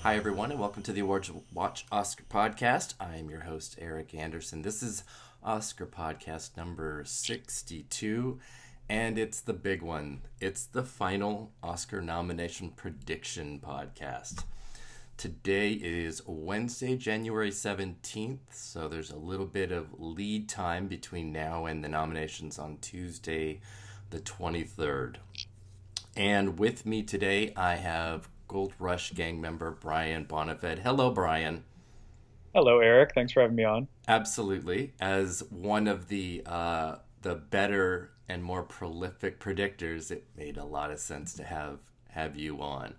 Hi, everyone, and welcome to the Awards Watch Oscar podcast. I am your host, Eric Anderson. This is Oscar podcast number 62, and it's the big one. It's the final Oscar nomination prediction podcast. Today is Wednesday, January 17th, so there's a little bit of lead time between now and the nominations on Tuesday, the 23rd. And with me today, I have Gold Rush gang member Bryan Bonafede. Hello, Bryan. Hello, Eric. Thanks for having me on. Absolutely. As one of the better and more prolific predictors, it made a lot of sense to have you on.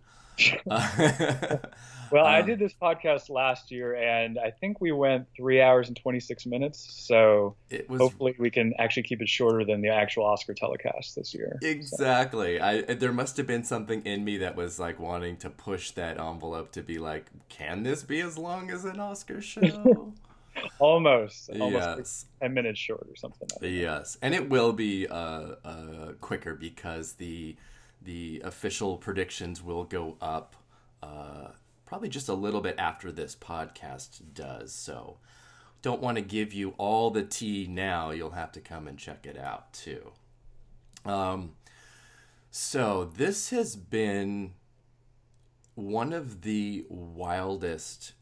Well, I did this podcast last year, and I think we went 3 hours and 26 minutes. So hopefully we can actually keep it shorter than the actual Oscar telecast this year. Exactly. There must have been something in me that was like wanting to push that envelope to be like, can this be as long as an Oscar show? Almost Yes. 10 minutes short or something. Yes, and it will be quicker because the official predictions will go up probably just a little bit after this podcast does. So don't want to give you all the tea now. You'll have to come and check it out too. So this has been one of the wildest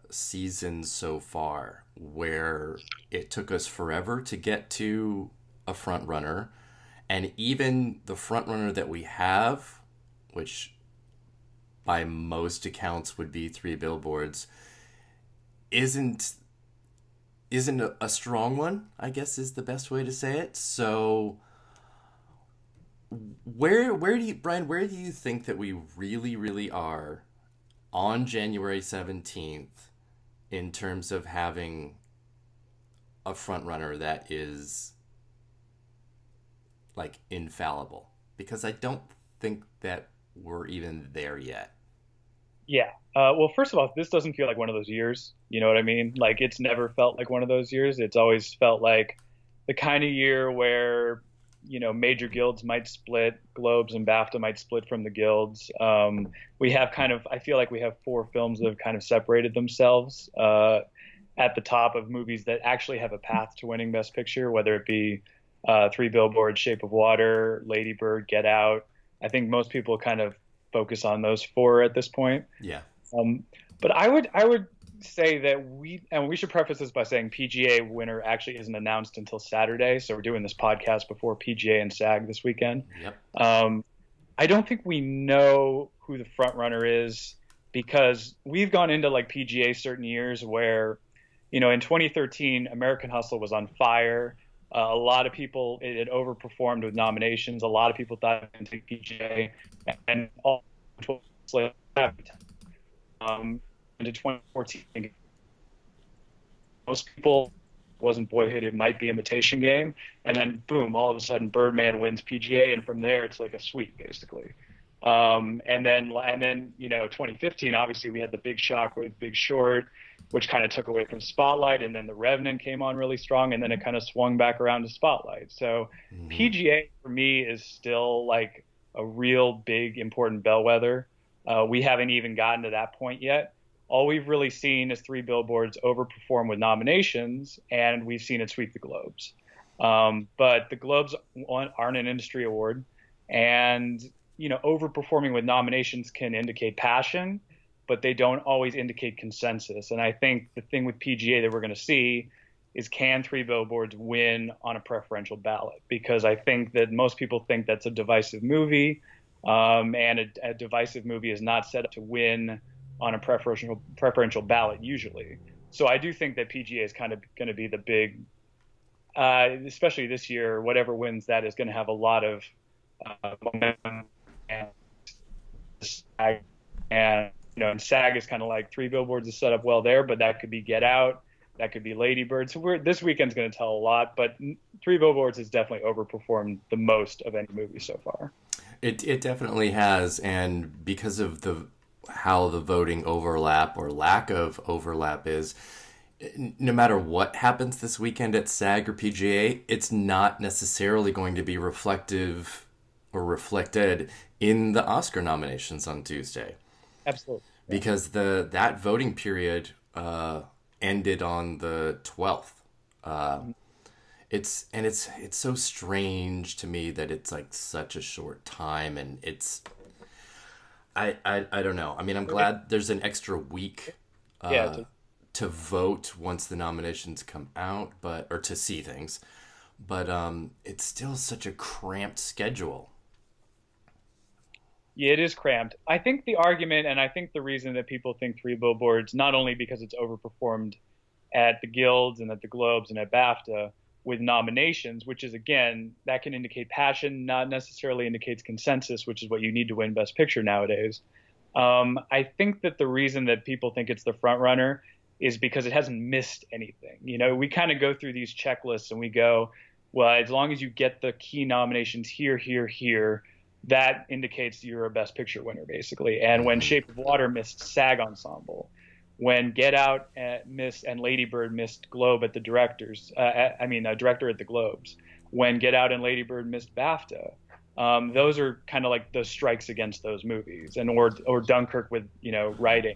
seasons so far, where it took us forever to get to a front runner. And even the front runner that we have, which by most accounts would be Three Billboards, isn't a strong one, I guess is the best way to say it. So where do you, Bryan, where do you think that we really are on January 17th in terms of having a front runner that is like infallible? Because I don't think that we're even there yet. Yeah. Well, first of all, this doesn't feel like one of those years. You know what I mean? Like, it's never felt like one of those years. It's always felt like the kind of year where, you know, major guilds might split, Globes and BAFTA might split from the guilds. We have I feel like we have four films that have kind of separated themselves at the top of movies that actually have a path to winning Best Picture, whether it be Three Billboards, Shape of Water, Lady Bird, Get Out. I think most people kind of focus on those four at this point. Yeah. But I would say that we should preface this by saying PGA winner actually isn't announced until Saturday. So we're doing this podcast before PGA and SAG this weekend. Yep. I don't think we know who the front runner is, because we've gone into like PGA certain years where, you know, in 2013, American Hustle was on fire. A lot of people, it had overperformed with nominations. A lot of people thought it would take PGA, and all into 2014, most people wasn't Boyhood, it might be Imitation Game, and then boom, all of a sudden Birdman wins PGA, and from there it's like a sweep basically. And then you know, 2015, obviously we had the big shock with Big Short, which kind of took away from Spotlight, and then The Revenant came on really strong, and then it kind of swung back around to Spotlight. So PGA for me is still like a real big important bellwether. We haven't even gotten to that point yet. All we've really seen is Three Billboards overperform with nominations, and we've seen it sweep the Globes. But the Globes aren't an industry award, and you know, overperforming with nominations can indicate passion, but they don't always indicate consensus. And I think the thing with PGA that we're going to see is, can Three Billboards win on a preferential ballot? Because I think that most people think that's a divisive movie, and a divisive movie is not set up to win on a preferential ballot usually. So I do think that PGA is kind of going to be the big, especially this year, whatever wins that is going to have a lot of momentum. And you know, and SAG is kind of like Three Billboards is set up well there, but that could be Get Out, that could be Lady Bird. So this weekend's going to tell a lot, but Three Billboards has definitely overperformed the most of any movie so far. It definitely has, and because of how the voting overlap or lack of overlap is, no matter what happens this weekend at SAG or PGA, it's not necessarily going to be reflective or reflected in the Oscar nominations on Tuesday. Absolutely. because that voting period ended on the 12th. It's so strange to me that it's like such a short time, and it's I don't know. I mean, I'm glad there's an extra week to vote once the nominations come out, or to see things, but it's still such a cramped schedule. Yeah, it is cramped. I think the argument, and I think the reason that people think Three Billboards, not only because it's overperformed at the Guilds and at the Globes and at BAFTA with nominations, which is, again, that can indicate passion, not necessarily indicates consensus, which is what you need to win Best Picture nowadays. I think that the reason that people think it's the front runner is because it hasn't missed anything. You know, we kind of go through these checklists and we go, well, as long as you get the key nominations here, here, here, that indicates you're a Best Picture winner, basically. And when Shape of Water missed SAG Ensemble, when Get Out missed and Lady Bird missed Globe at the directors, director at the Globes, when Get Out and Lady Bird missed BAFTA, those are kind of like the strikes against those movies, and or Dunkirk with, you know, writing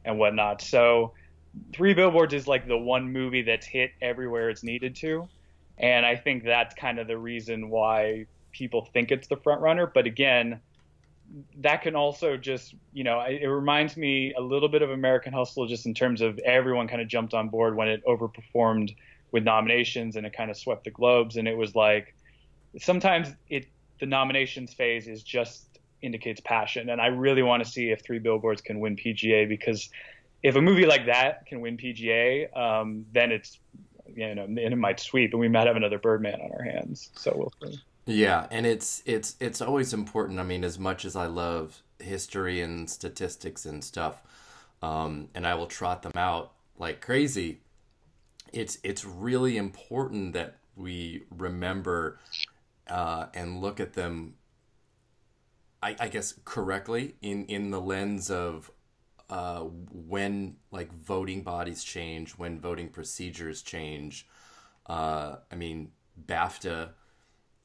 and whatnot. So Three Billboards is like the one movie that's hit everywhere it's needed to, and I think that's kind of the reason why people think it's the front runner. But again, that can also just, you know, it reminds me a little bit of American Hustle, just in terms of everyone kind of jumped on board when it overperformed with nominations and it kind of swept the Globes. And it was like, sometimes the nominations phase is just indicates passion. And I really want to see if Three Billboards can win PGA, because if a movie like that can win PGA, then it's, you know, and it might sweep, and we might have another Birdman on our hands. So we'll see. Yeah, and it's always important. I mean, as much as I love history and statistics and stuff, and I will trot them out like crazy, it's really important that we remember and look at them, I guess, correctly in the lens of when, like, voting bodies change, when voting procedures change. I mean, BAFTA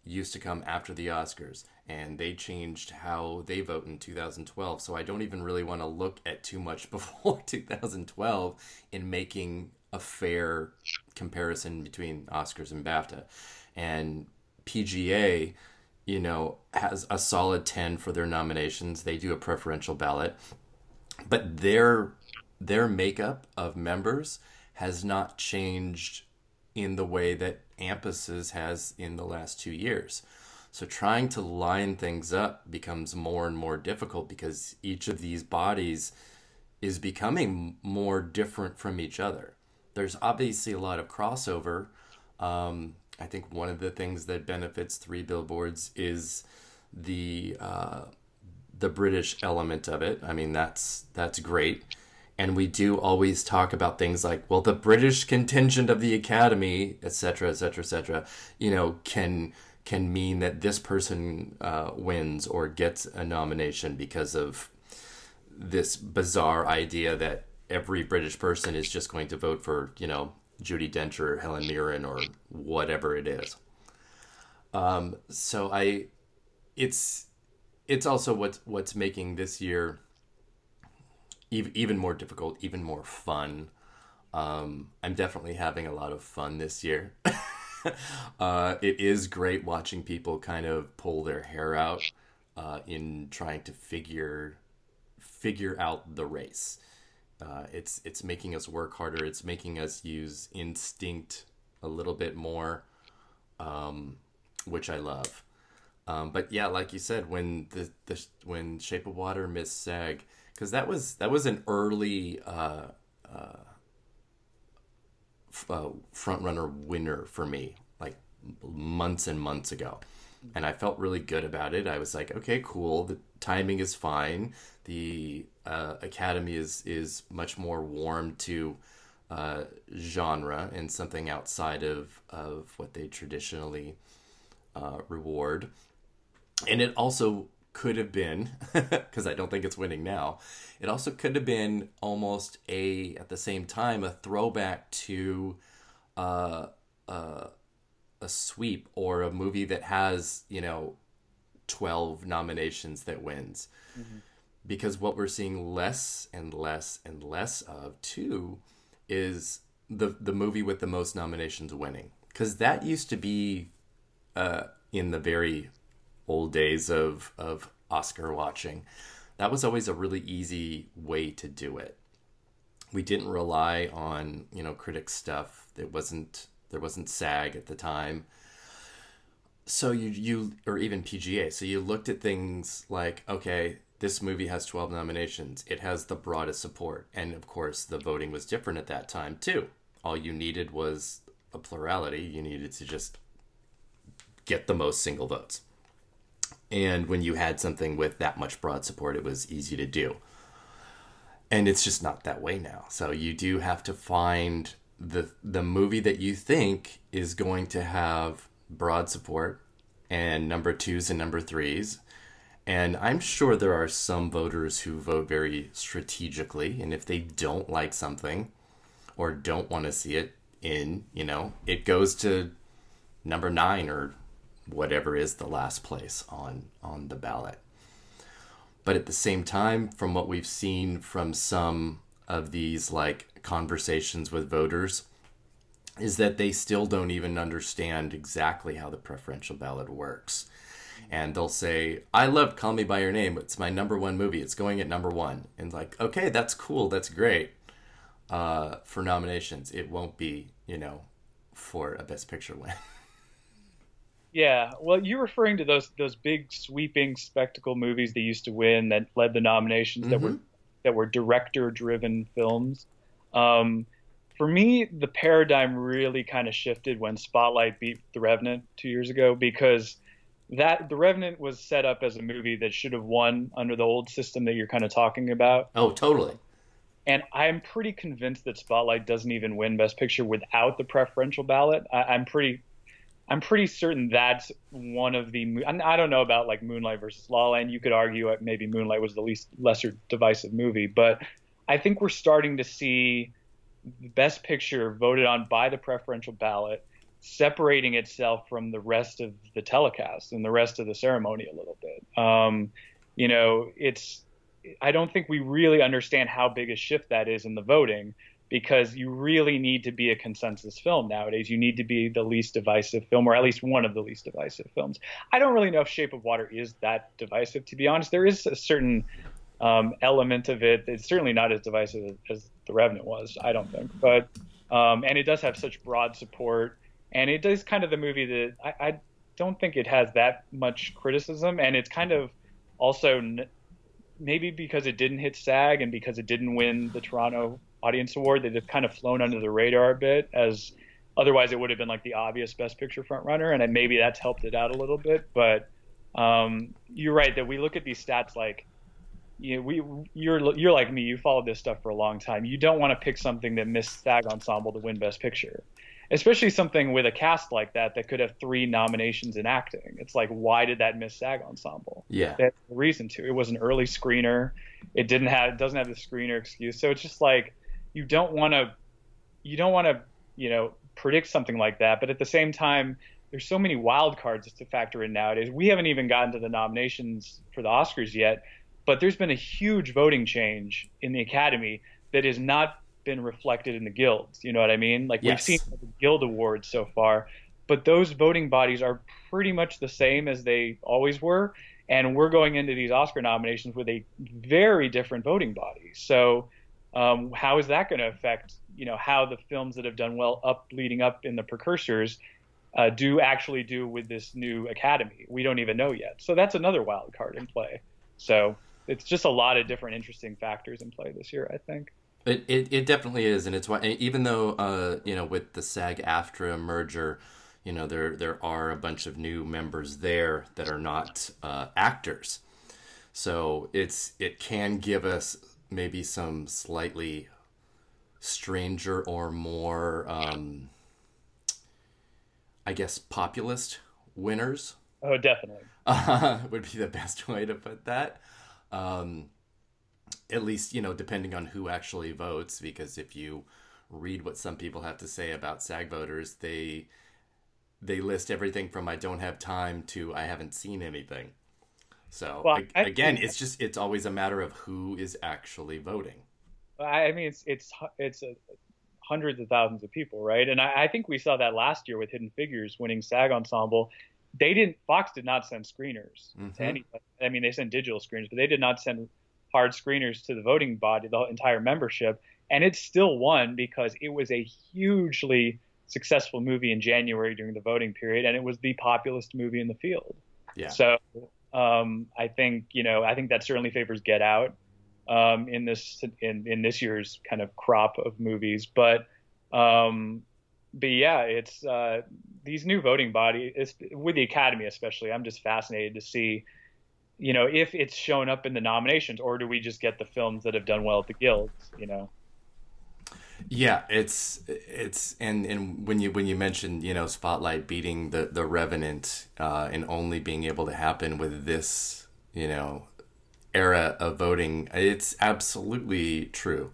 used to come after the Oscars, and they changed how they vote in 2012. So I don't even really want to look at too much before 2012 in making a fair comparison between Oscars and BAFTA. And PGA, you know, has a solid 10 for their nominations. They do a preferential ballot, but their makeup of members has not changed in the way that AMPAS's has in the last 2 years. So trying to line things up becomes more and more difficult, because each of these bodies is becoming more different from each other. There's obviously a lot of crossover. I think one of the things that benefits Three Billboards is the British element of it. I mean, that's great. And we do always talk about things like, well, the British contingent of the Academy, et cetera, et cetera, et cetera, you know, can mean that this person wins or gets a nomination because of this bizarre idea that every British person is just going to vote for, you know, Judi Dench or Helen Mirren or whatever it is. So it's also what's making this year even more difficult, even more fun. I'm definitely having a lot of fun this year. It is great watching people kind of pull their hair out in trying to figure out the race. It's making us work harder. It's making us use instinct a little bit more, which I love. But yeah, like you said, when when Shape of Water missed SAG, because that was an early frontrunner winner for me, like months and months ago, and I felt really good about it. I was like, okay, cool. The timing is fine. The Academy is much more warm to genre and something outside of what they traditionally reward. And it also could have been, because I don't think it's winning now, it also could have been almost at the same time, a throwback to a sweep, or a movie that has, you know, 12 nominations that wins. Mm-hmm. because what we're seeing less and less and less of too is the movie with the most nominations winning, because that used to be in the very old days of Oscar watching. That was always a really easy way to do it. We didn't rely on, critic stuff. There wasn't SAG at the time. So you or even PGA. So you looked at things like, okay, this movie has 12 nominations. It has the broadest support. And of course, the voting was different at that time too. All you needed was a plurality. You needed to just get the most single votes. And when you had something with that much broad support, it was easy to do. And it's just not that way now. So you do have to find the movie that you think is going to have broad support and number twos and number threes. And I'm sure there are some voters who vote very strategically. And if they don't like something or don't want to see it in, it goes to number 9 or whatever is the last place on the ballot. But at the same time, from what we've seen from some of these conversations with voters, is that they still don't even understand exactly how the preferential ballot works. And they'll say, I love Call Me By Your Name. It's my number 1 movie. It's going at number 1. And okay, that's cool. That's great for nominations. It won't be, for a Best Picture win. Yeah, well, you're referring to those big sweeping spectacle movies that used to win that led the nominations that were director-driven films. For me, the paradigm really kind of shifted when Spotlight beat The Revenant 2 years ago, because The Revenant was set up as a movie that should have won under the old system that you're kind of talking about. Oh, totally. And I'm pretty convinced that Spotlight doesn't even win Best Picture without the preferential ballot. I'm pretty certain that's one of the. I don't know about Moonlight versus La La Land. You could argue maybe Moonlight was the lesser divisive movie, but I think we're starting to see Best Picture voted on by the preferential ballot separating itself from the rest of the telecast and the rest of the ceremony a little bit. I don't think we really understand how big a shift that is in the voting, because you really need to be a consensus film nowadays. You need to be the least divisive film, or at least one of the least divisive films. I don't really know if Shape of Water is that divisive, to be honest. There is a certain element of it. It's certainly not as divisive as The Revenant was, I don't think. But and it does have such broad support, and it is kind of the movie that I don't think it has that much criticism, and it's kind of also maybe because it didn't hit SAG and because it didn't win the Toronto Audience Award, that have kind of flown under the radar a bit, as otherwise it would have been the obvious Best Picture frontrunner, and maybe that's helped it out a little bit. But you're right that we look at these stats you're like me, you followed this stuff for a long time. You don't want to pick something that missed SAG Ensemble to win Best Picture, especially something with a cast like that could have 3 nominations in acting. It's why did that miss SAG Ensemble? Yeah, that's the reason to. It was an early screener. It doesn't have the screener excuse. So it's just you don't want to predict something like that, but at the same time, there's so many wild cards to factor in nowadays. We haven't even gotten to the nominations for the Oscars yet, but there's been a huge voting change in the Academy that has not been reflected in the guilds. You know what I mean? Yes. We've seen the Guild Awards so far, but those voting bodies are pretty much the same as they always were, and we're going into these Oscar nominations with a very different voting body. So how is that going to affect, how the films that have done well leading up in the precursors do with this new Academy? We don't even know yet. So that's another wild card in play. So it's just a lot of different interesting factors in play this year, I think. It definitely is, and it's why, even though with the SAG-AFTRA merger, there are a bunch of new members there that are not actors, so it can give us maybe some slightly stranger or more, I guess, populist winners. Oh, definitely. Would be the best way to put that. At least, depending on who actually votes, because if you read what some people have to say about SAG voters, they list everything from I don't have time to I haven't seen anything. So Well, again, it's always a matter of who is actually voting. I mean, it's hundreds of thousands of people, right? And I think we saw that last year with Hidden Figures winning SAG Ensemble. Fox did not send screeners to anybody. I mean, they sent digital screeners, but they did not send hard screeners to the voting body, the entire membership. And it still won because it was a hugely successful movie in January during the voting period, and it was the populist movie in the field. Yeah. So I think that certainly favors Get Out in this year's kind of crop of movies. But yeah, it's these new voting bodies, with the Academy especially. I'm just fascinated to see, if it's shown up in the nominations, or do we just get the films that have done well at the guilds? Yeah, it's and when you mentioned Spotlight beating the Revenant and only being able to happen with this era of voting, it's absolutely true.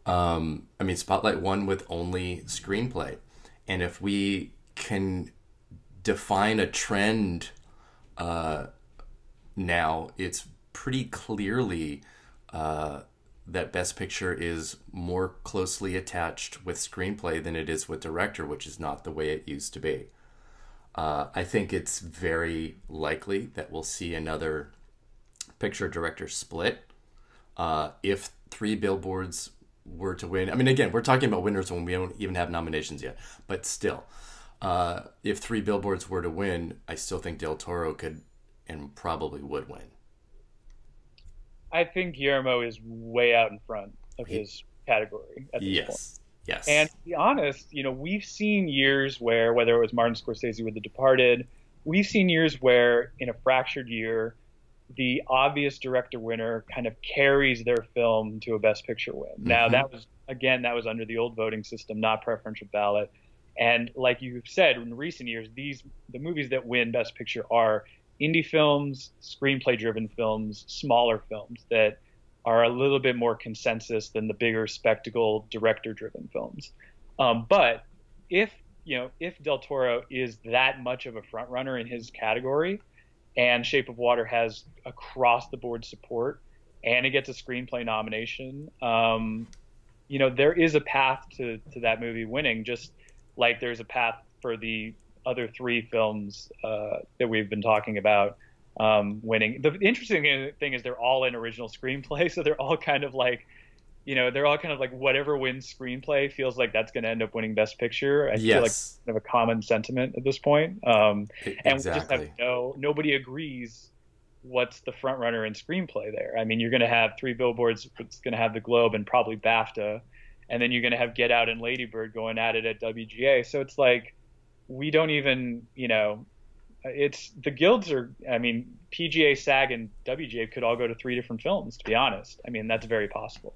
I mean, Spotlight won with only screenplay, and if we can define a trend now, it's pretty clearly that Best Picture is more closely attached with screenplay than it is with director, which is not the way it used to be. I think it's very likely that we'll see another picture director split if Three Billboards were to win. I mean, again, we're talking about winners when we don't even have nominations yet, but still, if Three Billboards were to win, I still think Del Toro could and probably would win. I think Guillermo is way out in front of his category at this point. Yes. And to be honest, we've seen years where, whether it was Martin Scorsese with The Departed, we've seen years where in a fractured year, the obvious director winner kind of carries their film to a Best Picture win. Now, that was under the old voting system, not preferential ballot. And like you've said, in recent years, the movies that win Best Picture are indie films, screenplay-driven films, smaller films that are a little bit more consensus than the bigger spectacle director-driven films. But if Del Toro is that much of a frontrunner in his category, and Shape of Water has across-the-board support, and it gets a screenplay nomination, there is a path to that movie winning, just like there's a path for the other three films that we've been talking about winning. The interesting thing is they're all in original screenplay, so they're all kind of like, whatever wins screenplay feels like that's going to end up winning Best Picture. I feel like it's kind of a common sentiment at this point. And we just have nobody agrees what's the front runner in screenplay there. I mean, you're going to have Three Billboards, it's going to have the Globe and probably BAFTA, and then you're going to have Get Out and Lady Bird going at it at WGA. So it's like, we don't even, it's the guilds PGA, SAG, and WGA could all go to three different films, to be honest. I mean, that's very possible.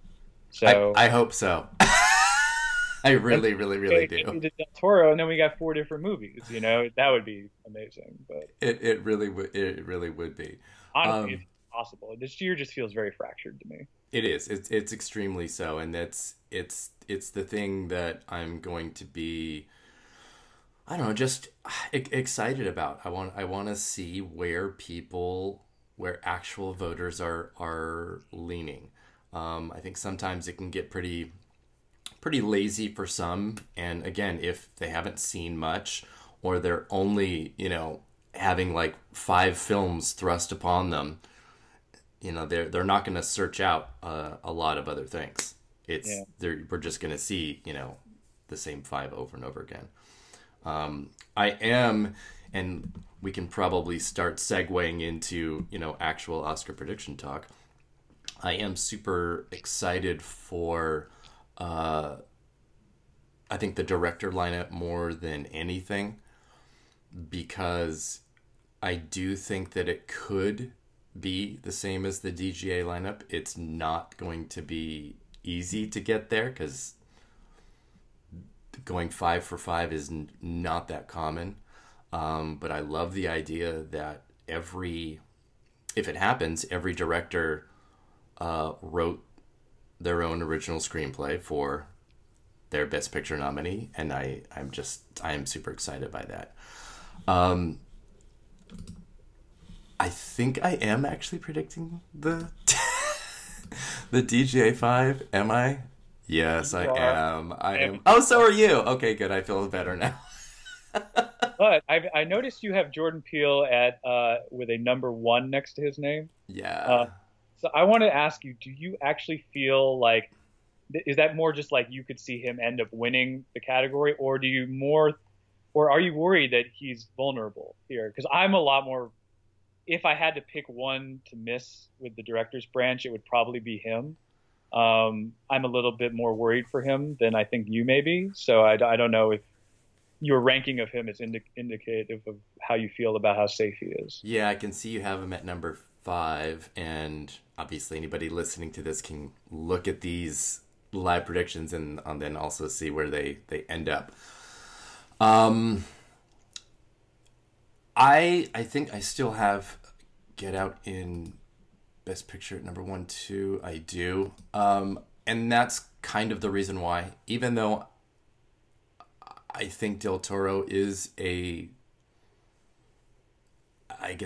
So I hope so. I really do. Del Toro, and then we got four different movies. That would be amazing. But it really would be. Honestly, it's possible. This year just feels very fractured to me. It is. It's extremely so, and it's the thing that I'm going to be, I don't know, just excited about. I want to see where actual voters are leaning. I think sometimes it can get pretty lazy for some, and again, if they haven't seen much, or they're only having like 5 films thrust upon them, they're not going to search out a lot of other things. We're just going to see the same 5 over and over again. I am, and we can probably start segueing into actual Oscar prediction talk. I am super excited for I think the director lineup more than anything, because I do think that it could be the same as the DGA lineup. It's not going to be easy to get there, because going 5 for 5 is not that common. But I love the idea that if it happens, every director wrote their own original screenplay for their Best Picture nominee, and I am super excited by that. I think I am actually predicting the the DGA5. Am I? Yes, I am. I am. Oh, so are you. Okay, good. I feel better now. But I noticed you have Jordan Peele at with a number 1 next to his name. Yeah. So I want to ask you, do you actually feel like, is that more just like you could see him end up winning the category, or are you worried that he's vulnerable here? Because I'm a lot more, if I had to pick one to miss with the director's branch, it would probably be him. I'm a little bit more worried for him than I think you may be. So I don't know if your ranking of him is indicative of how you feel about how safe he is. Yeah, I can see you have him at number 5, and obviously anybody listening to this can look at these live predictions and then also see where they end up. I think I still have Get Out in Best Picture at number 1, 2. I do. And that's kind of the reason why, even though I think Del Toro is a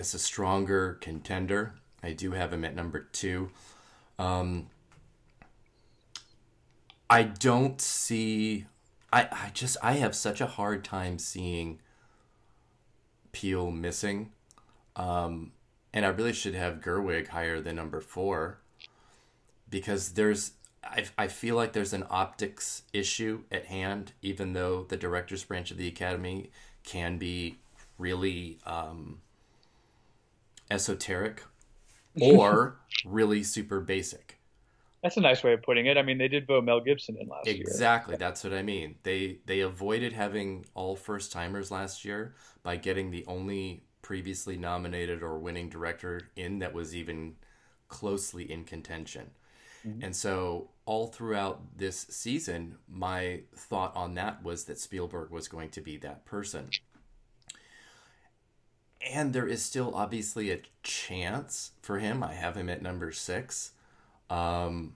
stronger contender, I do have him at number 2. I don't see, I have such a hard time seeing Peele missing. And I really should have Gerwig higher than number 4, because I feel like there's an optics issue at hand, even though the director's branch of the Academy can be really esoteric or really super basic. That's a nice way of putting it. I mean, they did vote Mel Gibson in last year. Exactly, that's what I mean. They avoided having all first-timers last year by getting the only previously nominated or winning director in that was even closely in contention. Mm-hmm. And so all throughout this season, my thought on that was that Spielberg was going to be that person. And there is still obviously a chance for him. I have him at number 6. And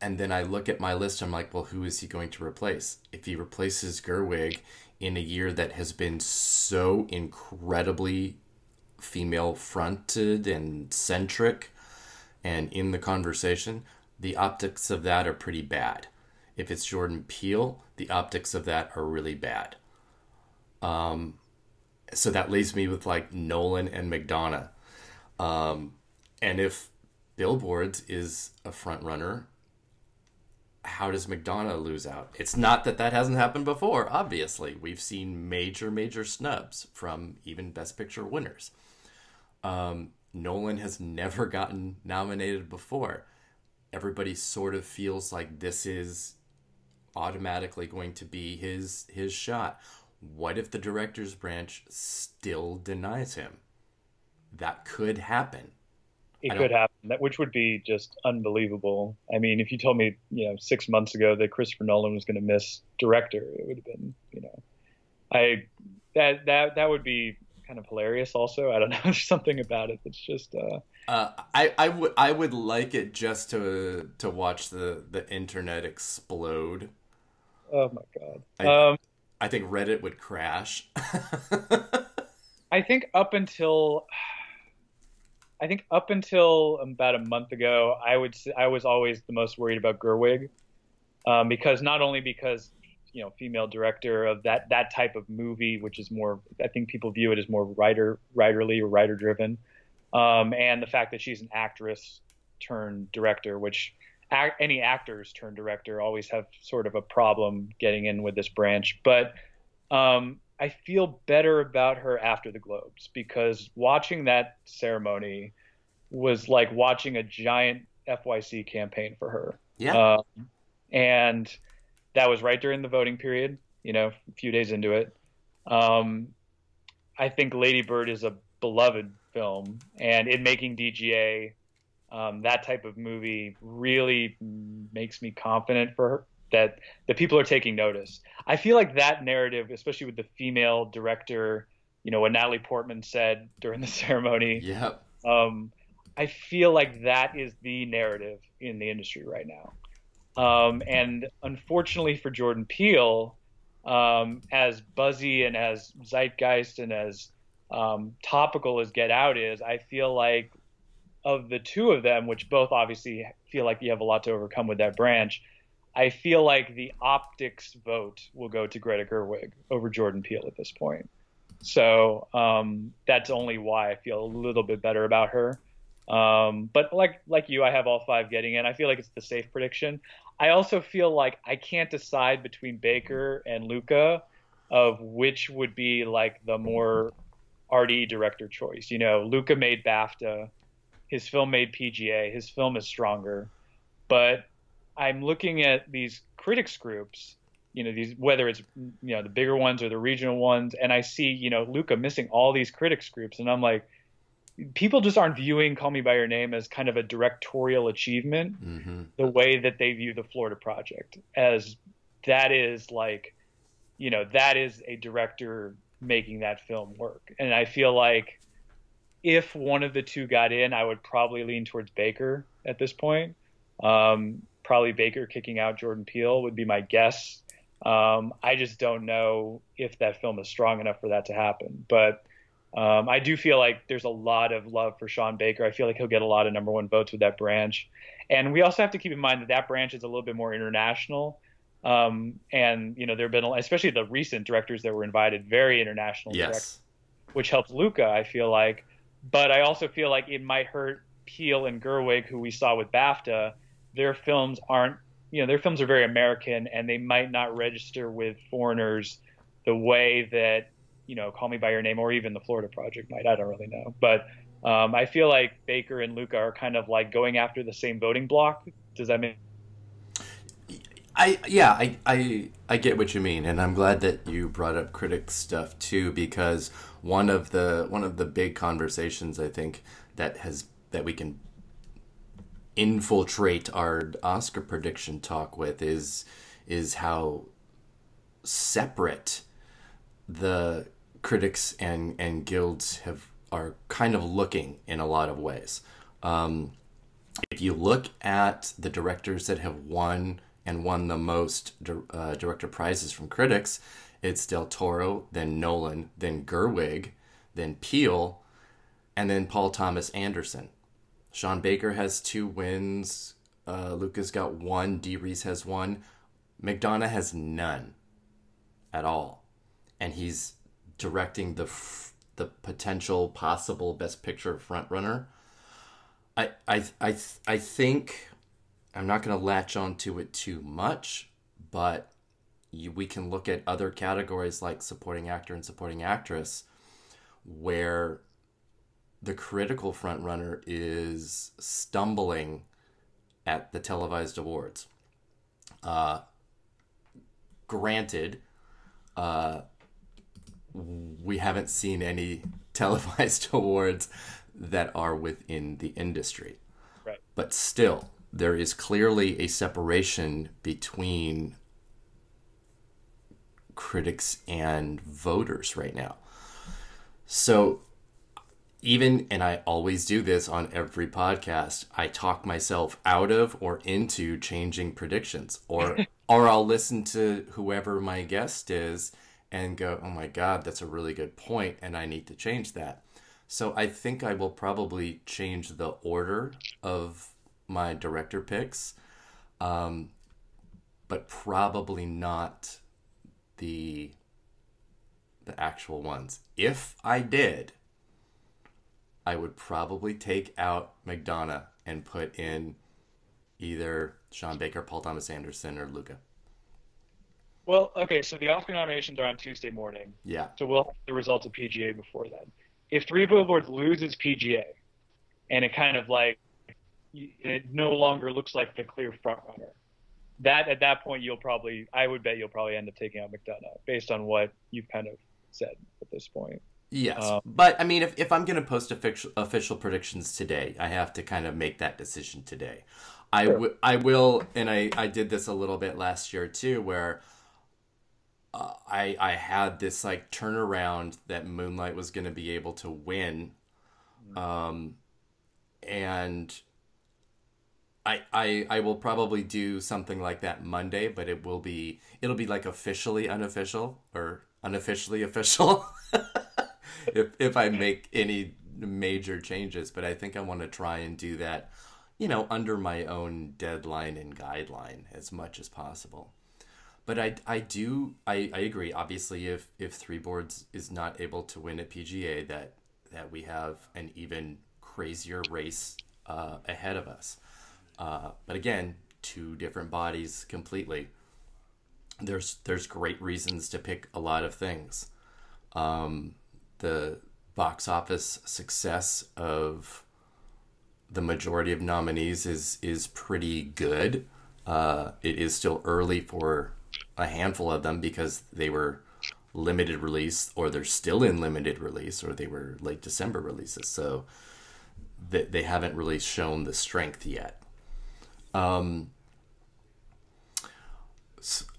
then I look at my list, I'm like, well, who is he going to replace? If he replaces Gerwig in a year that has been so incredibly female-fronted and centric and in the conversation, the optics of that are pretty bad. If it's Jordan Peele, the optics of that are really bad. So that leaves me with like Nolan and McDonough. And if Billboards is a front runner, how does McDonough lose out? It's not that hasn't happened before, obviously. We've seen major snubs from even Best Picture winners. Nolan has never gotten nominated before. Everybody sort of feels like this is automatically going to be his shot. What if the director's branch still denies him? That could happen. It could happen, which would be just unbelievable. I mean, if you told me, 6 months ago that Christopher Nolan was going to miss director, it would have been, that would be kind of hilarious. Also, I don't know, there's something about it that's just. I would like it just to watch the internet explode. Oh my God. I think Reddit would crash. I think up until about a month ago, I was always the most worried about Gerwig, because not only because female director of that type of movie, which is more, I think people view it as more writerly or writer driven, and the fact that she's an actress turned director, which any actors turned director always have sort of a problem getting in with this branch. But I feel better about her after the Globes, because watching that ceremony was like watching a giant FYC campaign for her. Yeah. And that was right during the voting period, a few days into it. I think Lady Bird is a beloved film, and in making DGA, that type of movie really makes me confident for her that the people are taking notice. I feel like that narrative, especially with the female director, what Natalie Portman said during the ceremony. Yep. I feel like that is the narrative in the industry right now. And unfortunately for Jordan Peele, as buzzy and as zeitgeist and as topical as Get Out is, I feel like of the two of them, which both obviously feel like you have a lot to overcome with that branch, I feel like the optics vote will go to Greta Gerwig over Jordan Peele at this point. So that's only why I feel a little bit better about her. But like you, I have all five getting in. I feel like it's the safe prediction. I also feel like I can't decide between Baker and Luca of which would be like the more arty director choice. You know, Luca made BAFTA. His film made PGA. His film is stronger. But I'm looking at these critics groups, you know, these, whether it's, you know, the bigger ones or the regional ones, and I see, you know, Luca missing all these critics groups, and I'm like, people just aren't viewing Call Me by Your Name as kind of a directorial achievement, the way that they view the Florida Project, as that is like, you know, that is a director making that film work. And I feel like if one of the two got in, I would probably lean towards Baker at this point. Probably Baker kicking out Jordan Peele would be my guess. I just don't know if that film is strong enough for that to happen. But I do feel like there's a lot of love for Sean Baker. I feel like he'll get a lot of number one votes with that branch. And we also have to keep in mind that that branch is a little bit more international. And, you know, there have been, especially the recent directors that were invited, very international directors, which helps Luca, I feel like. But I also feel like it might hurt Peele and Gerwig, who we saw with BAFTA. Their films aren't, you know, their films are very American, and they might not register with foreigners the way that, you know, Call Me by Your Name or even the Florida Project might. I don't really know. But I feel like Baker and Luca are kind of like going after the same voting block. Does that mean? I get what you mean, and I'm glad that you brought up critic stuff too, because one of the big conversations I think that we can infiltrate our Oscar prediction talk with is how separate the critics and guilds are kind of looking in a lot of ways. If you look at the directors that have won the most director prizes from critics, it's Del Toro, then Nolan, then Gerwig, then Peele, and then Paul Thomas Anderson. Sean Baker has 2 wins. Luca's got 1. Dee Reese has 1. McDonough has none at all. And he's directing the potential possible Best Picture frontrunner. I think I'm not going to latch onto it too much, but we can look at other categories like supporting actor and supporting actress, where the critical frontrunner is stumbling at the televised awards. Granted, we haven't seen any televised awards that are within the industry. Right. But still, there is clearly a separation between critics and voters right now. So even, and I always do this on every podcast, I talk myself out of or into changing predictions, or I'll listen to whoever my guest is and go, oh my God, that's a really good point, and I need to change that. So I think I will probably change the order of my director picks, but probably not the actual ones. If I did, I would probably take out McDonough and put in either Sean Baker, Paul Thomas Anderson, or Luca. Well, okay, so the Oscar nominations are on Tuesday morning. Yeah. So we'll have the results of PGA before then. If Three Billboards loses PGA, and it kind of like, it no longer looks like the clear frontrunner, that at that point I would bet you'll probably end up taking out McDonough based on what you've kind of said at this point. Yes, but I mean, if I'm going to post official predictions today, I have to kind of make that decision today. Sure. I will, and I did this a little bit last year too, where I had this like turnaround that Moonlight was going to be able to win, and I will probably do something like that Monday, but it'll be like officially unofficial or unofficially official. if I make any major changes, but I think I want to try and do that, under my own deadline and guideline as much as possible. But I agree. Obviously, if Three Boards is not able to win at PGA, that we have an even crazier race ahead of us. But again, two different bodies completely. There's great reasons to pick a lot of things. The box office success of the majority of nominees is pretty good. It is still early for a handful of them because they were limited release, or they're still in limited release, or they were late December releases. So they haven't really shown the strength yet. All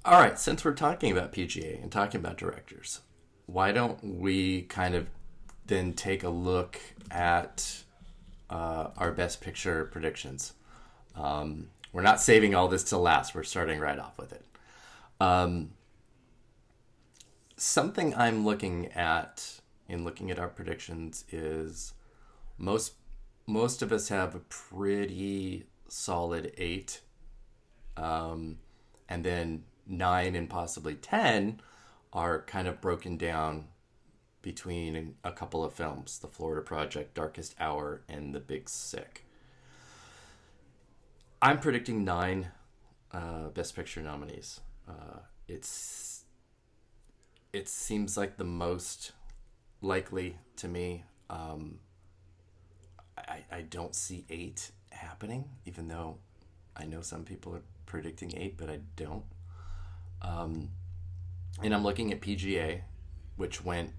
right, since we're talking about PGA and talking about directors, why don't we kind of then take a look at our Best Picture predictions? We're not saving all this to last. We're starting right off with it. Something I'm looking at in looking at our predictions is most of us have a pretty solid 8, and then 9 and possibly 10 are kind of broken down between a couple of films: The Florida Project, Darkest Hour, and The Big Sick. I'm predicting 9 Best Picture nominees. It seems like the most likely to me. I don't see 8 happening, even though I know some people are predicting 8, but I don't. And I'm looking at PGA, which went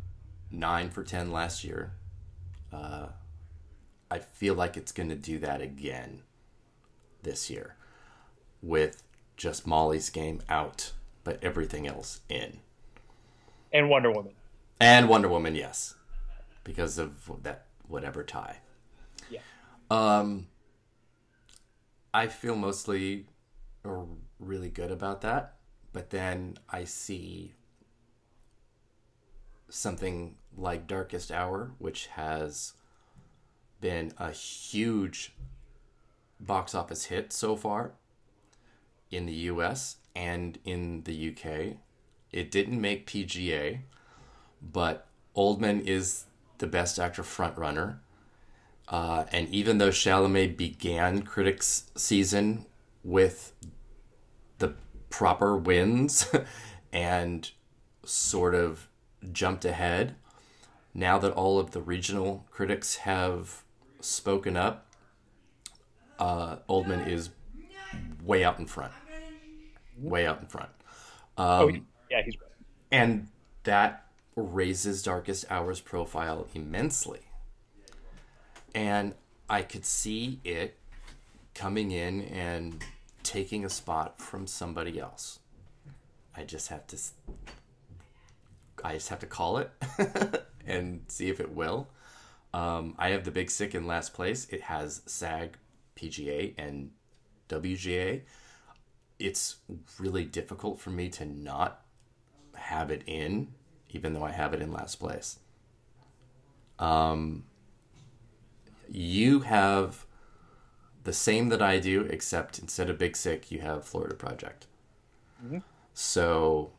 9 for 10 last year. I feel like it's going to do that again this year, with just Molly's Game out, but everything else in. And Wonder Woman. And Wonder Woman, yes, because of that whatever tie. Yeah. I feel mostly really good about that, but then I see something like Darkest Hour, which has been a huge box office hit so far in the US and in the UK. It didn't make PGA, but Oldman is the Best Actor frontrunner. And even though Chalamet began critics' season with the proper wins and sort of jumped ahead, now that all of the regional critics have spoken up, Oldman is way out in front. Way out in front. Yeah, he's right. And that raises Darkest Hour's profile immensely. And I could see it coming in and taking a spot from somebody else. I just have to call it and see if it will. I have The Big Sick in last place. It has SAG, PGA, and WGA. It's really difficult for me to not have it in, even though I have it in last place. You have the same that I do, except instead of Big Sick, you have Florida Project. Mm-hmm. So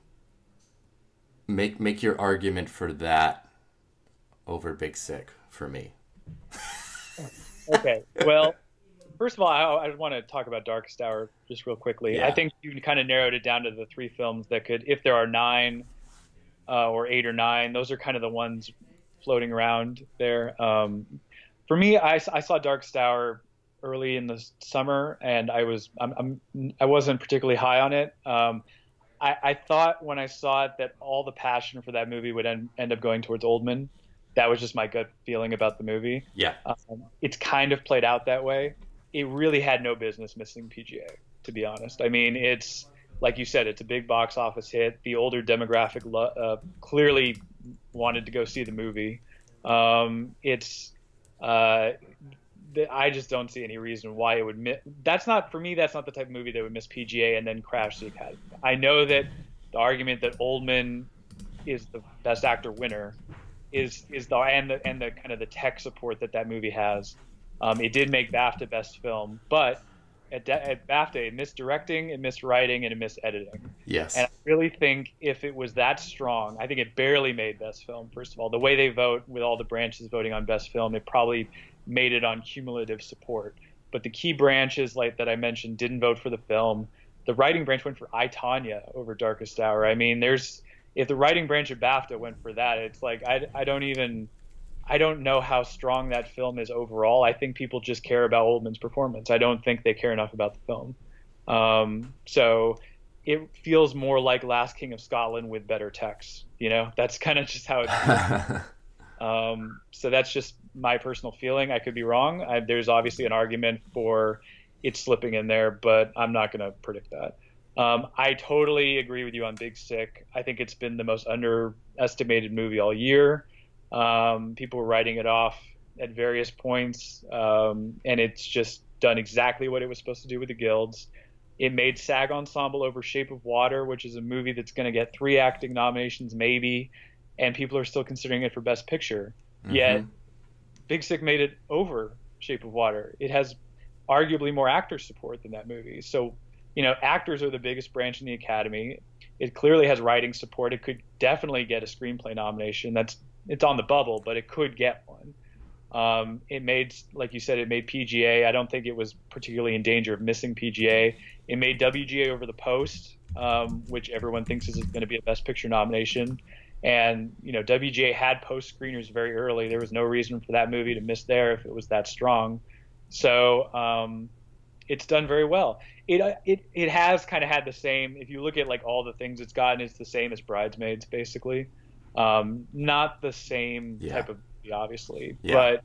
make your argument for that over Big Sick for me. Okay. Well, first of all, I want to talk about Darkest Hour just real quickly. Yeah. I think you kind of narrowed it down to the 3 films that could, if there are 9 or 8 or 9, those are kind of the ones floating around there. For me, I saw Darkest Hour early in the summer, and I wasn't particularly high on it. I thought when I saw it that all the passion for that movie would end up going towards Oldman. That was just my gut feeling about the movie. Yeah. It's kind of played out that way. It really had no business missing PGA, to be honest. I mean, it's like you said, it's a big box office hit. The older demographic clearly wanted to go see the movie. I just don't see any reason why it would miss. That's not the type of movie that would miss PGA and then crash the Academy. I know that the argument that Oldman is the Best Actor winner is the and the kind of the tech support that movie has. It did make BAFTA Best Film, but at BAFTA it missed directing, it missed writing, and it missed editing. Yes. And I really think if it was that strong, I think it barely made Best Film. First of all, the way they vote with all the branches voting on Best Film, it probably made it on cumulative support. But the key branches like that I mentioned didn't vote for the film. The writing branch went for I, Tonya over Darkest Hour. I mean, if the writing branch of BAFTA went for that, it's like I don't know how strong that film is overall. I think people just care about Oldman's performance. I don't think they care enough about the film. So it feels more like Last King of Scotland with better text. That's kind of just how it feels. So that's just my personal feeling. I could be wrong. There's obviously an argument for it slipping in there, but I'm not going to predict that. I totally agree with you on Big Sick. I think it's been the most underestimated movie all year. People were writing it off at various points, and it's just done exactly what it was supposed to do with the guilds. It made SAG Ensemble over Shape of Water, which is a movie that's going to get 3 acting nominations maybe, and people are still considering it for Best Picture. Mm-hmm. Yet Big Sick made it over Shape of Water. It has arguably more actor support than that movie. So, actors are the biggest branch in the Academy. It clearly has writing support. It could definitely get a screenplay nomination. It's on the bubble, but it could get one. It made, like you said, it made PGA. I don't think it was particularly in danger of missing PGA. It made WGA over The Post, which everyone thinks is going to be a Best Picture nomination. And, WGA had post screeners very early. There was no reason for that movie to miss there if it was that strong. So it's done very well. It has kind of had the same, if you look at like all the things it's gotten, it's the same as Bridesmaids, basically. Not the same type of movie, obviously, but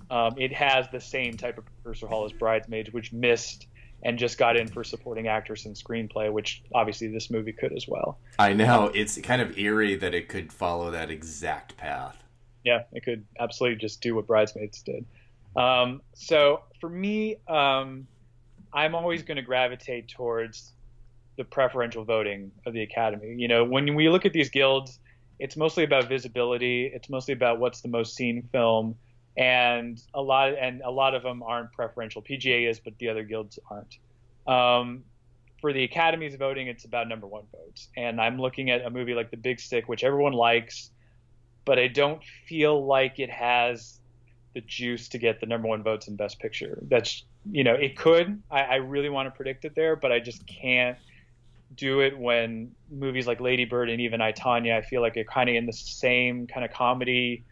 it has the same type of precursor haul as Bridesmaids, which missed and just got in for supporting actress and screenplay, which obviously this movie could as well. I know. It's kind of eerie that it could follow that exact path. Yeah, it could absolutely just do what Bridesmaids did. So for me, I'm always going to gravitate towards the preferential voting of the Academy. When we look at these guilds, it's mostly about visibility. It's mostly about what's the most seen film. And a lot of them aren't preferential. PGA is, but the other guilds aren't. For the Academy's voting, it's about number 1 votes. And I'm looking at a movie like The Big Sick, which everyone likes, but I don't feel like it has the juice to get the number 1 votes in Best Picture. That's, it could. I really want to predict it there, but I just can't do it when movies like Lady Bird and even I, Tonya, I feel like are kind of in the same kind of comedy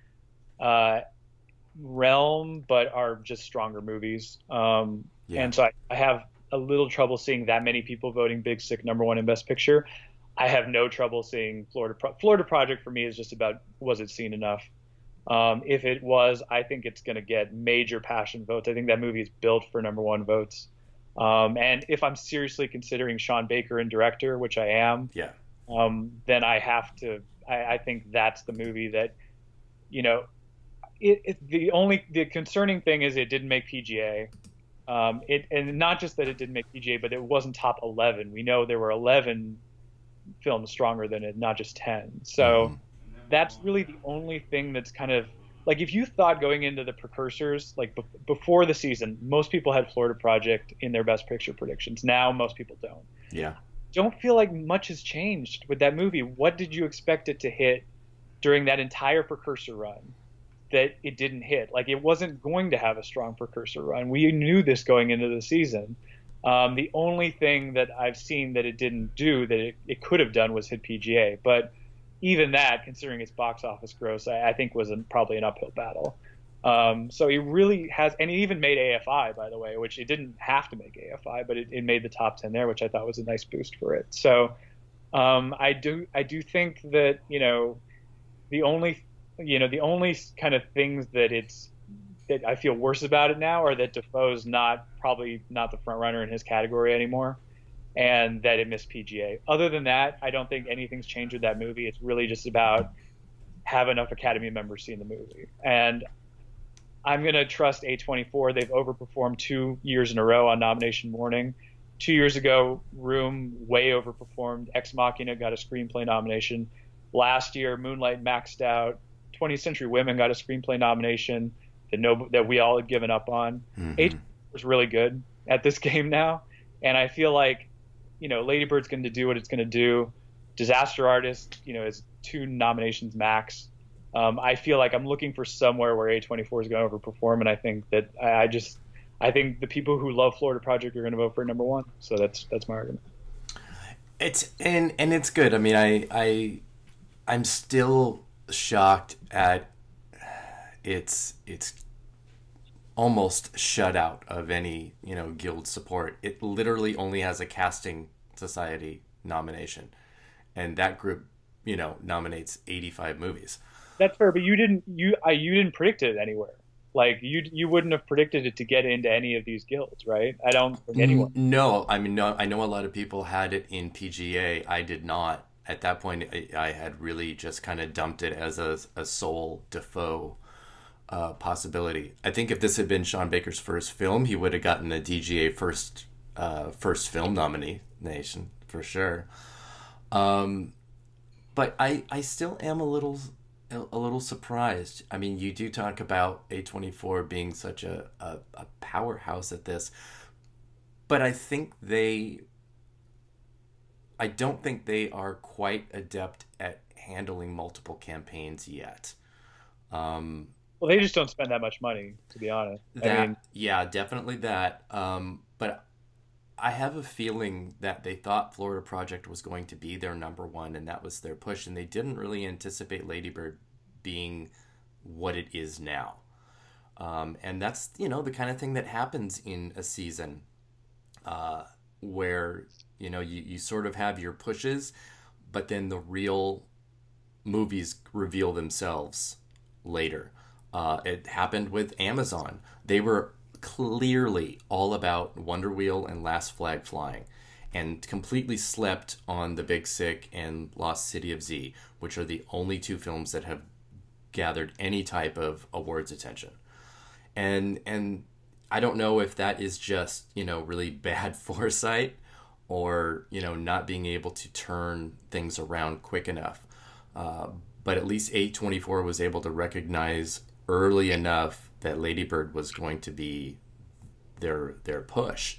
realm, but are just stronger movies. And so I have a little trouble seeing that many people voting Big Sick number 1 in Best Picture. I have no trouble seeing Florida Project. For me is just about, was it seen enough? If it was, I think it's going to get major passion votes. I think that movie is built for number 1 votes. And if I'm seriously considering Sean Baker in director, which I am, then I have to. I think that's the movie that, the concerning thing is it didn't make PGA. And not just that it didn't make PGA, but it wasn't top 11. We know there were 11 films stronger than it, not just 10. So that's really the only thing that's kind of like, if you thought going into the precursors, like before the season, most people had Florida Project in their Best Picture predictions. Now most people don't. Yeah. Don't feel like much has changed with that movie. What did you expect it to hit during that entire precursor run that it didn't hit? Like, it wasn't going to have a strong precursor run. We knew this going into the season. The only thing that I've seen that it didn't do that it could have done was hit PGA. But even that, considering its box office gross, I think was probably an uphill battle. So it really has, and it even made AFI, by the way, which it didn't have to make AFI, but it made the top 10 there, which I thought was a nice boost for it. So I do think that, the only kind of things that I feel worse about it now are that Dafoe's probably not the front runner in his category anymore, and that it missed PGA. Other than that, I don't think anything's changed with that movie. It's really just about have enough Academy members seen the movie. And I'm going to trust A24. They've overperformed 2 years in a row on nomination morning. 2 years ago, Room way overperformed. Ex Machina got a screenplay nomination. Last year, Moonlight maxed out. 20th Century Women got a screenplay nomination that we all had given up on. Mm-hmm. Was really good at this game now, and I feel like, Lady Bird's going to do what it's going to do. Disaster Artist, is 2 nominations max. I feel like I'm looking for somewhere where A24 is going to overperform, and I think that I think the people who love Florida Project are going to vote for number 1. So that's my argument. It's good. I mean, I'm still shocked at it's almost shut out of any guild support. It literally only has a casting society nomination, and that group nominates 85 movies. That's fair, but you didn't predict it anywhere. Like you wouldn't have predicted it to get into any of these guilds, right? I don't think anyone. No, I mean, no, I know a lot of people had it in PGA. I did not. At that point, I had really just kind of dumped it as a sole Dafoe possibility. I think if this had been Sean Baker's first film, he would have gotten a DGA first film nomination for sure. But I still am a little surprised. I mean, you do talk about A24 being such a powerhouse at this, but I don't think they are quite adept at handling multiple campaigns yet. Well, they just don't spend that much money, to be honest. Yeah, definitely that. But I have a feeling that they thought Florida Project was going to be their number 1, and that was their push, and they didn't really anticipate Lady Bird being what it is now. And that's, the kind of thing that happens in a season where, you sort of have your pushes, but then the real movies reveal themselves later. It happened with Amazon. They were clearly all about Wonder Wheel and Last Flag Flying, and completely slept on The Big Sick and Lost City of Z, which are the only 2 films that have gathered any type of awards attention. And I don't know if that is just, really bad foresight, or, not being able to turn things around quick enough. But at least A24 was able to recognize early enough that Lady Bird was going to be their push.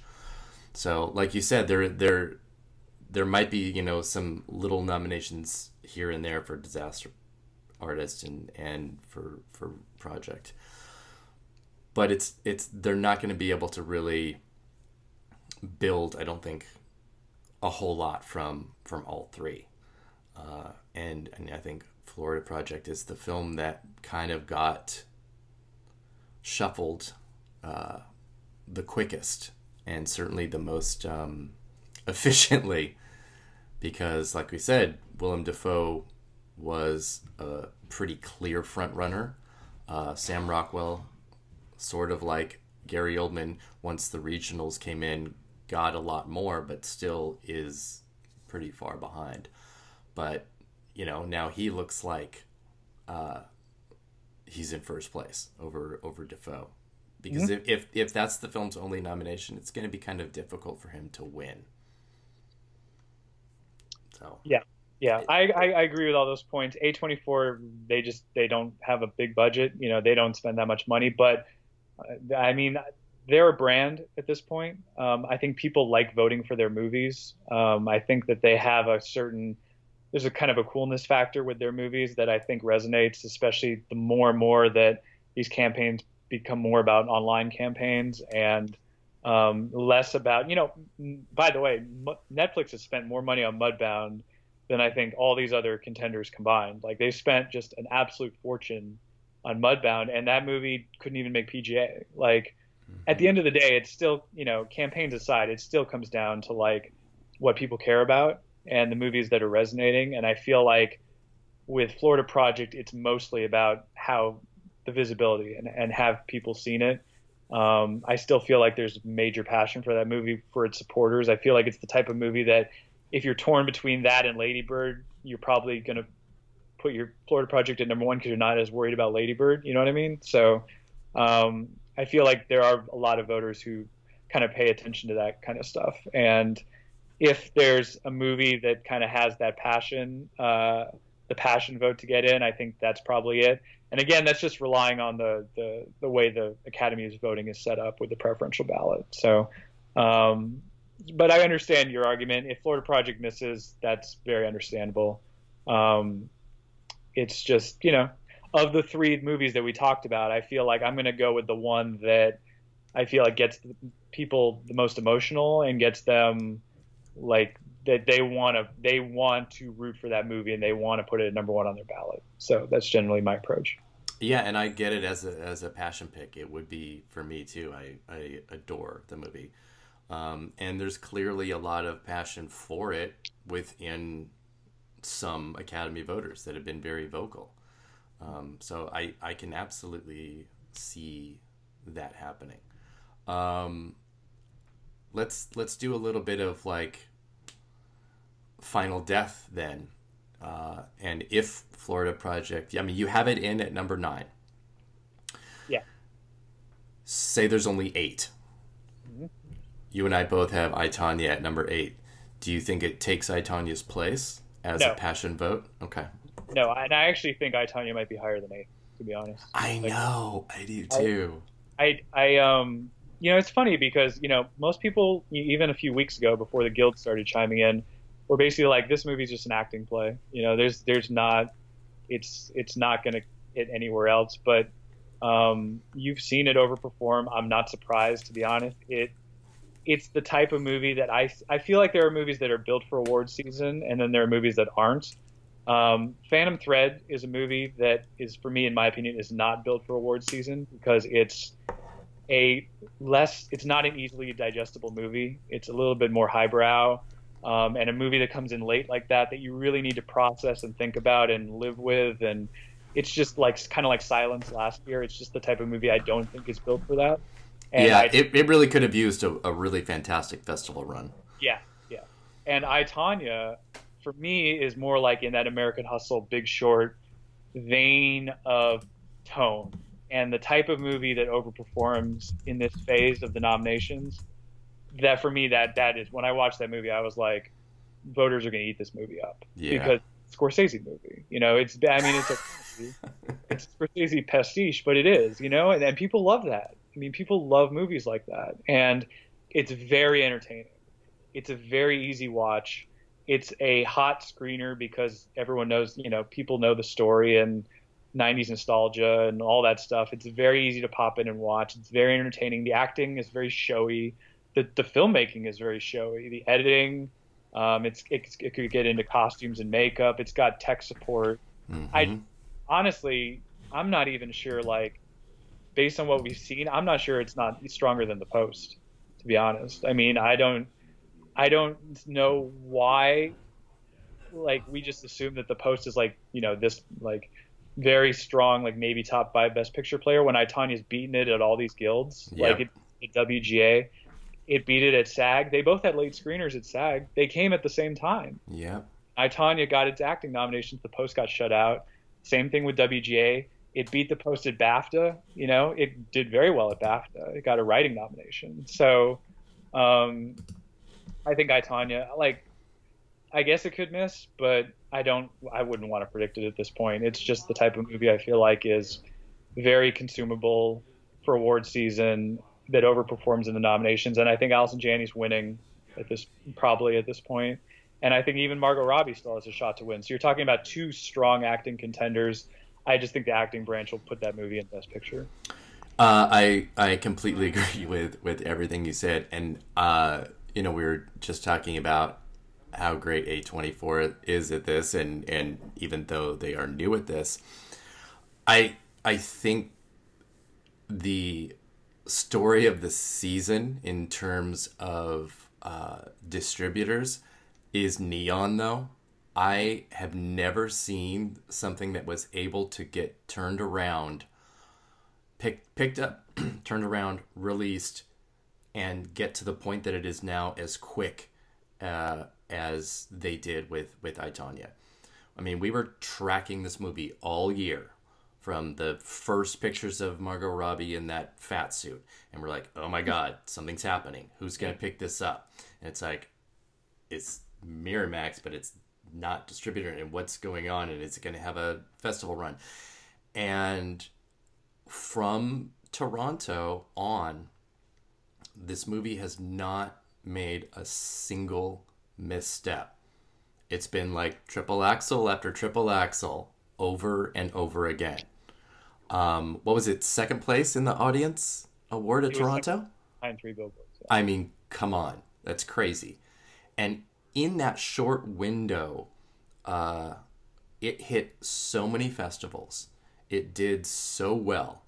So, like you said, there might be, some little nominations here and there for Disaster Artist and for Project. But they're not going to be able to really build, I don't think, a whole lot from all 3. And I think Florida Project is the film that kind of got shuffled the quickest, and certainly the most efficiently, because, like we said, Willem Dafoe was a pretty clear front runner. Sam Rockwell, sort of like Gary Oldman, once the regionals came in, got a lot more, but still is pretty far behind. But now he looks like he's in first place over Dafoe, because if that's the film's only nomination, it's going to be kind of difficult for him to win. So yeah, I agree with all those points. A24, they don't have a big budget. They don't spend that much money, but I mean, they're a brand at this point. I think people like voting for their movies. I think that they have there's a kind of a coolness factor with their movies that I think resonates, especially the more and more that these campaigns become more about online campaigns and less about, by the way, Netflix has spent more money on Mudbound than I think all these other contenders combined. Like, they spent just an absolute fortune on Mudbound, and that movie couldn't even make PGA. Like, at the end of the day, it's still, campaigns aside, it still comes down to like what people care about and the movies that are resonating. And I feel like with Florida Project, it's mostly about how the visibility and have people seen it. I still feel like there's major passion for that movie for its supporters. I feel like it's the type of movie that if you're torn between that and Lady Bird, you're probably going to put your Florida Project at number 1 because you're not as worried about Lady Bird. You know what I mean? So I feel like there are a lot of voters who kind of pay attention to that kind of stuff. And if there's a movie that kind of has that passion, the passion vote to get in. I think that's probably it. And again, that's just relying on the way the Academy's voting is set up with the preferential ballot. So, but I understand your argument. If Florida Project misses, that's very understandable. It's just, of the three movies that we talked about, I feel like I'm going to go with the one that I feel like gets people the most emotional and gets them like that they want to root for that movie and they want to put it at number one on their ballot. So that's generally my approach. Yeah, and I get it as a passion pick. It would be for me too. I adore the movie, and there's clearly a lot of passion for it within some Academy voters that have been very vocal. So I can absolutely see that happening. Let's do a little bit of like final death then. And if Florida Project, I mean, you have it in at number 9. Yeah. Say there's only 8. Mm-hmm. You and I both have I, Tonya at number 8. Do you think it takes I, Tonya's place as a passion vote? Okay. No, and I actually think I, Tonya might be higher than 8, to be honest. I know. I do too. It's funny because, most people, even a few weeks ago before the Guild started chiming in, were basically like, this movie's just an acting play. There's not, it's not going to hit anywhere else, but you've seen it overperform. I'm not surprised, to be honest. It's the type of movie that I feel like there are movies that are built for award season, and then there are movies that aren't. Phantom Thread is a movie that is, for me, in my opinion, is not built for award season because it's not an easily digestible movie. It's a little bit more highbrow, and a movie that comes in late like that you really need to process and think about and live with. And it's just like kind of like Silence last year. It's just the type of movie I don't think is built for that. And it really could have used a really fantastic festival run. Yeah. And I, Tonya, for me, is more like in that American Hustle, Big Short vein of tone, and the type of movie that overperforms in this phase of the nominations. That for me, that is when I watched that movie, I was like, voters are going to eat this movie up because it's a Scorsese movie. It's it's Scorsese pastiche, but it is, and people love that. I mean, people love movies like that, and it's very entertaining. It's a very easy watch. It's a hot screener because everyone knows, people know the story and 90s nostalgia and all that stuff. It's very easy to pop in and watch. It's very entertaining. The acting is very showy. The filmmaking is very showy. The editing, it could get into costumes and makeup. It's got tech support. Mm-hmm. I'm not even sure, like, based on what we've seen, I'm not sure it's not stronger than The Post, to be honest. I mean, I don't know why, like, we just assume that The Post is like, this like very strong, like maybe top 5 best picture player, when I, Tonya's beaten it at all these guilds. Yep. Like at WGA, it beat it at SAG. They both had late screeners at SAG. They came at the same time. Yeah. I, Tonya got its acting nominations. The Post got shut out. Same thing with WGA. It beat The Post at BAFTA. It did very well at BAFTA. It got a writing nomination. So, I think I, Tonya, like, I guess it could miss, but I wouldn't want to predict it at this point. It's just the type of movie I feel like is very consumable for award season, that overperforms in the nominations. And I think Allison Janney's winning probably at this point. And I think even Margot Robbie still has a shot to win. So you're talking about 2 strong acting contenders. I just think the acting branch will put that movie in Best Picture. I completely agree with everything you said. And, we were just talking about how great A24 is at this. And even though they are new at this, I think the story of the season in terms of distributors is Neon, though. I have never seen something that was able to get turned around, picked up, turned around, released, and get to the point that it is now as quick as they did with I, Tonya. I mean, we were tracking this movie all year from the first pictures of Margot Robbie in that fat suit. And we're like, oh my God, something's happening. Who's going to pick this up? And it's like, it's Miramax, but it's not distributed and what's going on, and is it going to have a festival run? And from Toronto on, this movie has not made a single misstep. It's been like triple axel after triple axel over and over again. What was it? Second place in the audience award at Toronto? Behind Three Billboards. Yeah. I mean, come on. That's crazy. And in that short window, it hit so many festivals. It did so well.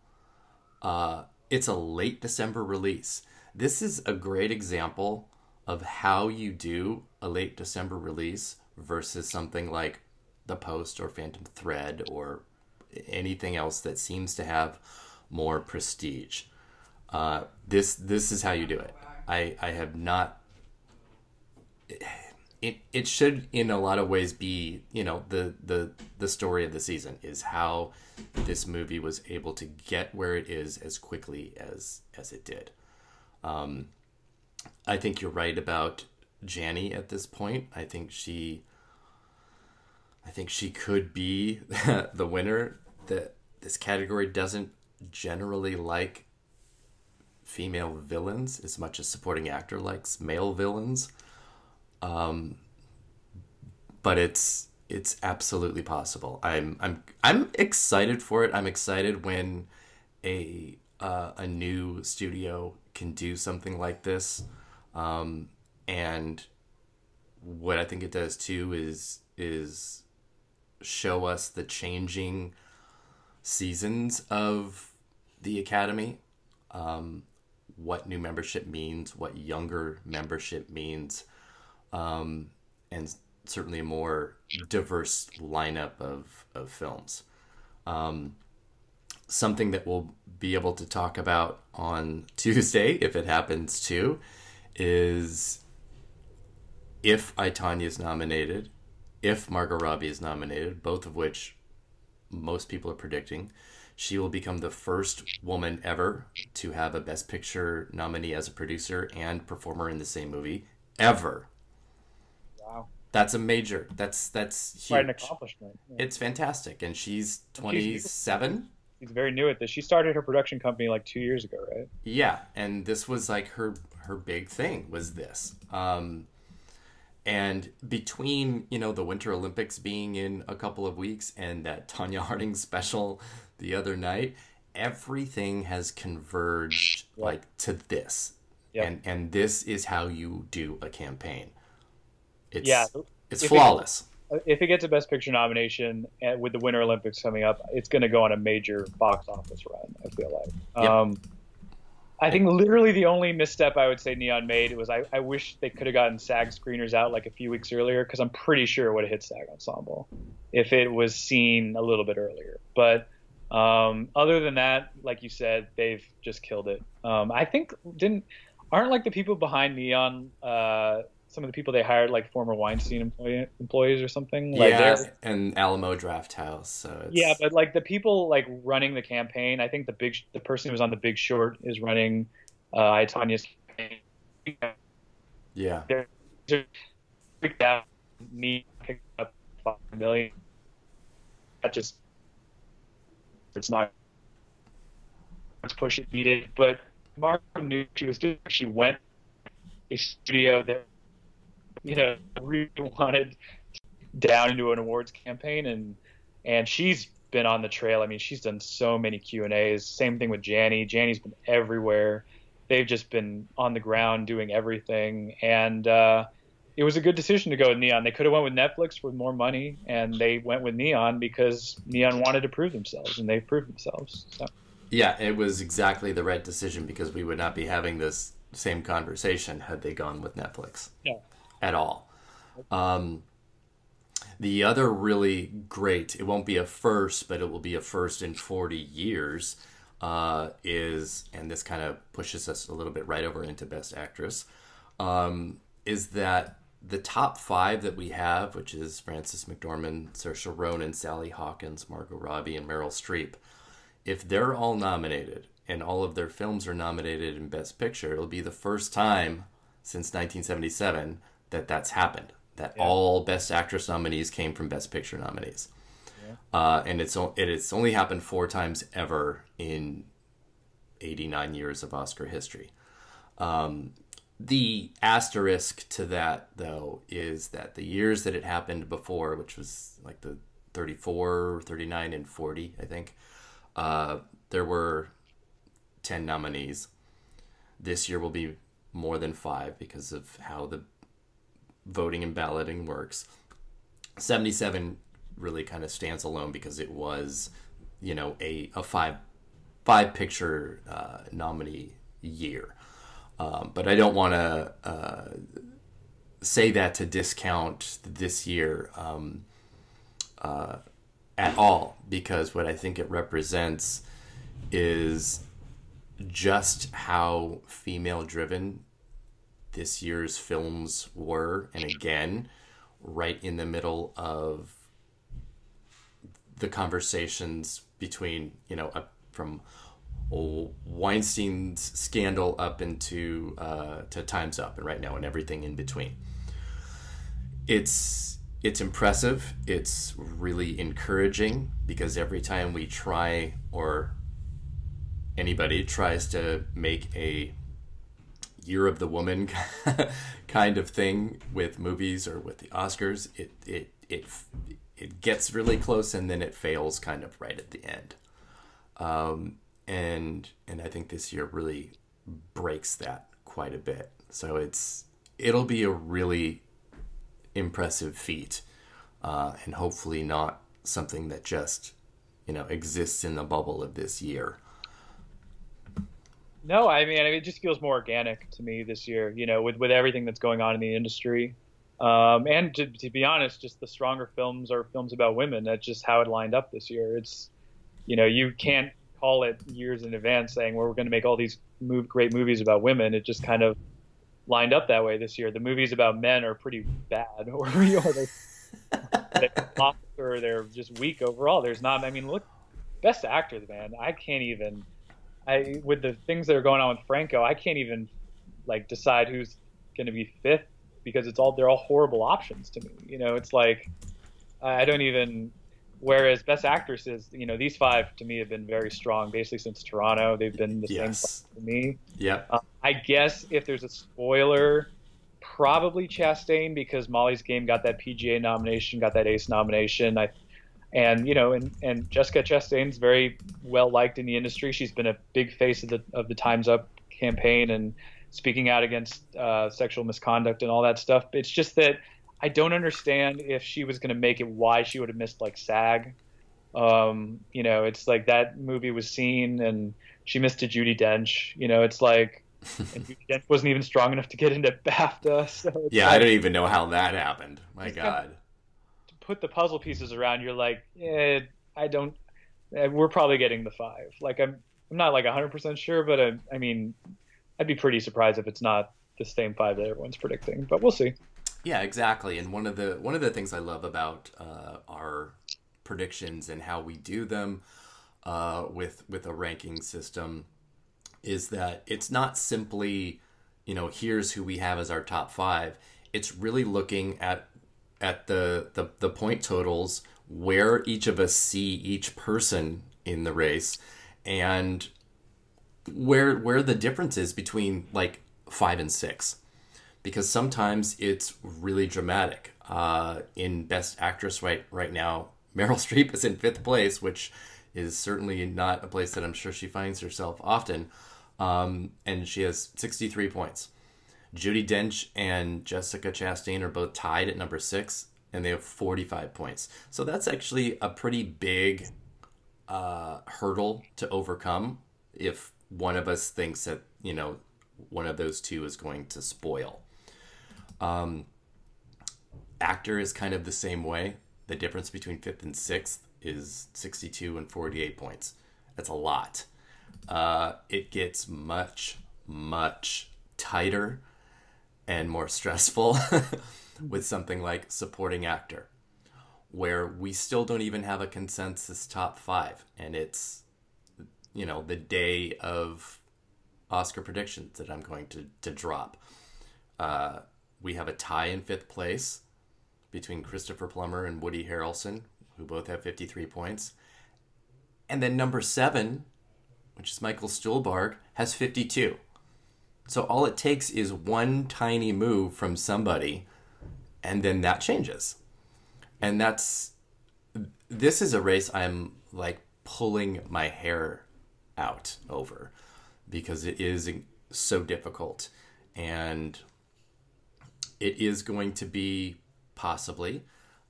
It's a late December release. This is a great example of how you do a late December release versus something like The Post or Phantom Thread or anything else that seems to have more prestige. This is how you do it. I have not. It should in a lot of ways be, you know, the story of the season is how this movie was able to get where it is as quickly as it did. I think you're right about Janny at this point. I think she could be the winner. This category doesn't generally like female villains as much as supporting actor likes male villains. But it's absolutely possible. I'm excited for it. I'm excited when a new studio can do something like this. And what I think it does too is show us the changing seasons of the Academy. What new membership means, what younger membership means, and certainly a more diverse lineup of films. Something that we'll be able to talk about on Tuesday, if it happens too, is if I, Tonya is nominated, if Margot Robbie is nominated, both of which most people are predicting, she will become the first woman ever to have a Best Picture nominee as a producer and performer in the same movie, ever. Wow. That's a major. That's huge. Quite an accomplishment. Yeah. It's fantastic. And she's 27. She's very new at this. She started her production company like 2 years ago, right? Yeah, and this was like her big thing was this. And between, you know, the Winter Olympics being in a couple of weeks and that Tonya Harding special the other night, everything has converged like to this. Yep. And this is how you do a campaign. It's flawless. If it gets a Best Picture nomination with the Winter Olympics coming up, it's going to go on a major box office run, I feel like. Yep. I think literally the only misstep I would say Neon made was I wish they could have gotten SAG screeners out like a few weeks earlier, because I'm pretty sure it would have hit SAG Ensemble if it was seen a little bit earlier. But other than that, like you said, they've just killed it. I think aren't like the people behind Neon some of the people they hired like former Weinstein employees or something? Like and Alamo Drafthouse. So but like the people like running the campaign, I think the person who was on The Big Short is running Tonya's campaign. Yeah. They're freaked out. Me picking up $5 million. That just it's not. Let's push it, beat it. But Mark knew she was doing. She went to a studio that, you know, really wanted down into an awards campaign, and she's been on the trail. I mean, she's done so many Q&As. Same thing with Janny. Janny's been everywhere. They've just been on the ground doing everything, and it was a good decision to go with Neon. They could have went with Netflix with more money, and they went with Neon because Neon wanted to prove themselves, and they've proved themselves. So. Yeah, it was exactly the right decision, because we would not be having this same conversation had they gone with Netflix. Yeah. At all. The other really great, it won't be a first, but it will be a first in 40 years, is, and this kind of pushes us a little bit right over into Best Actress, is that the top five that we have, which is Frances McDormand, Saoirse Ronan, Sally Hawkins, Margot Robbie, and Meryl Streep, if they're all nominated and all of their films are nominated in Best Picture, it'll be the first time since 1977 that's happened. that Yeah. all Best Actress nominees came from Best Picture nominees. Yeah. And it's only happened 4 times ever in 89 years of Oscar history. The asterisk to that, though, is that the years that it happened before, which was like the 34, 39, and 40, I think, there were 10 nominees. This year will be more than 5 because of how the voting and balloting works. 77 really kind of stands alone because it was, a five picture nominee year. But I don't want to say that to discount this year at all, because what I think it represents is just how female driven this year's films were, and again, right in the middle of the conversations between, from Weinstein's scandal up into to Time's Up, and right now, and everything in between. It's impressive. It's really encouraging, because every time we try, or anybody tries to make a Year of the Woman kind of thing with movies or with the Oscars, it gets really close, and then it fails kind of right at the end. And I think this year really breaks that quite a bit. So it'll be a really impressive feat, and hopefully not something that just exists in the bubble of this year. No, I mean, it just feels more organic to me this year, with everything that's going on in the industry. And to be honest, just the stronger films are films about women. That's just how it lined up this year. It's, you can't call it years in advance saying, well, we're going to make all these great movies about women. It just kind of lined up that way this year. The movies about men are pretty bad, or they're just weak overall. There's not, look, Best Actor, man, with the things that are going on with Franco, I can't even decide who's going to be 5th, because they're all horrible options to me. It's like, I don't even, whereas Best Actresses, these 5 to me have been very strong basically since Toronto. They've been the same for me. Yeah. I guess if there's a spoiler, probably Chastain, because Molly's Game got that PGA nomination, got that ACE nomination. And Jessica Chastain's very well liked in the industry. She's been a big face of the Time's Up campaign and speaking out against sexual misconduct and all that stuff. It's just that I don't understand if she was going to make it, why she would have missed SAG. It's like that movie was seen and she missed to Judi Dench. It's like, and Judi Dench wasn't even strong enough to get into BAFTA. So yeah, I don't even know how that happened. My God. Put the puzzle pieces around, you're like, we're probably getting the 5. I'm not 100% sure, but I'd be pretty surprised if it's not the same 5 that everyone's predicting, but we'll see. Yeah, exactly. And one of the things I love about our predictions and how we do them with a ranking system is that it's not simply, here's who we have as our top 5. It's really looking at the point totals, where each of us see each person in the race, and where the difference is between 5 and 6, because sometimes it's really dramatic. In Best Actress right now, Meryl Streep is in 5th place, which is certainly not a place that I'm sure she finds herself often, and she has 63 points. Judi Dench and Jessica Chastain are both tied at number 6, and they have 45 points. So that's actually a pretty big hurdle to overcome if one of us thinks that, one of those two is going to spoil. Actor is kind of the same way. The difference between 5th and 6th is 62 and 48 points. That's a lot. It gets much, much tighter and more stressful with something like supporting actor, where we still don't even have a consensus top 5, and it's the day of Oscar predictions that I'm going to drop. We have a tie in 5th place, between Christopher Plummer and Woody Harrelson, who both have 53 points. And then number 7, which is Michael Stuhlbarg, has 52. So all it takes is one tiny move from somebody, and then that changes. And this is a race I'm like pulling my hair out over, because it is so difficult. And it is going to be possibly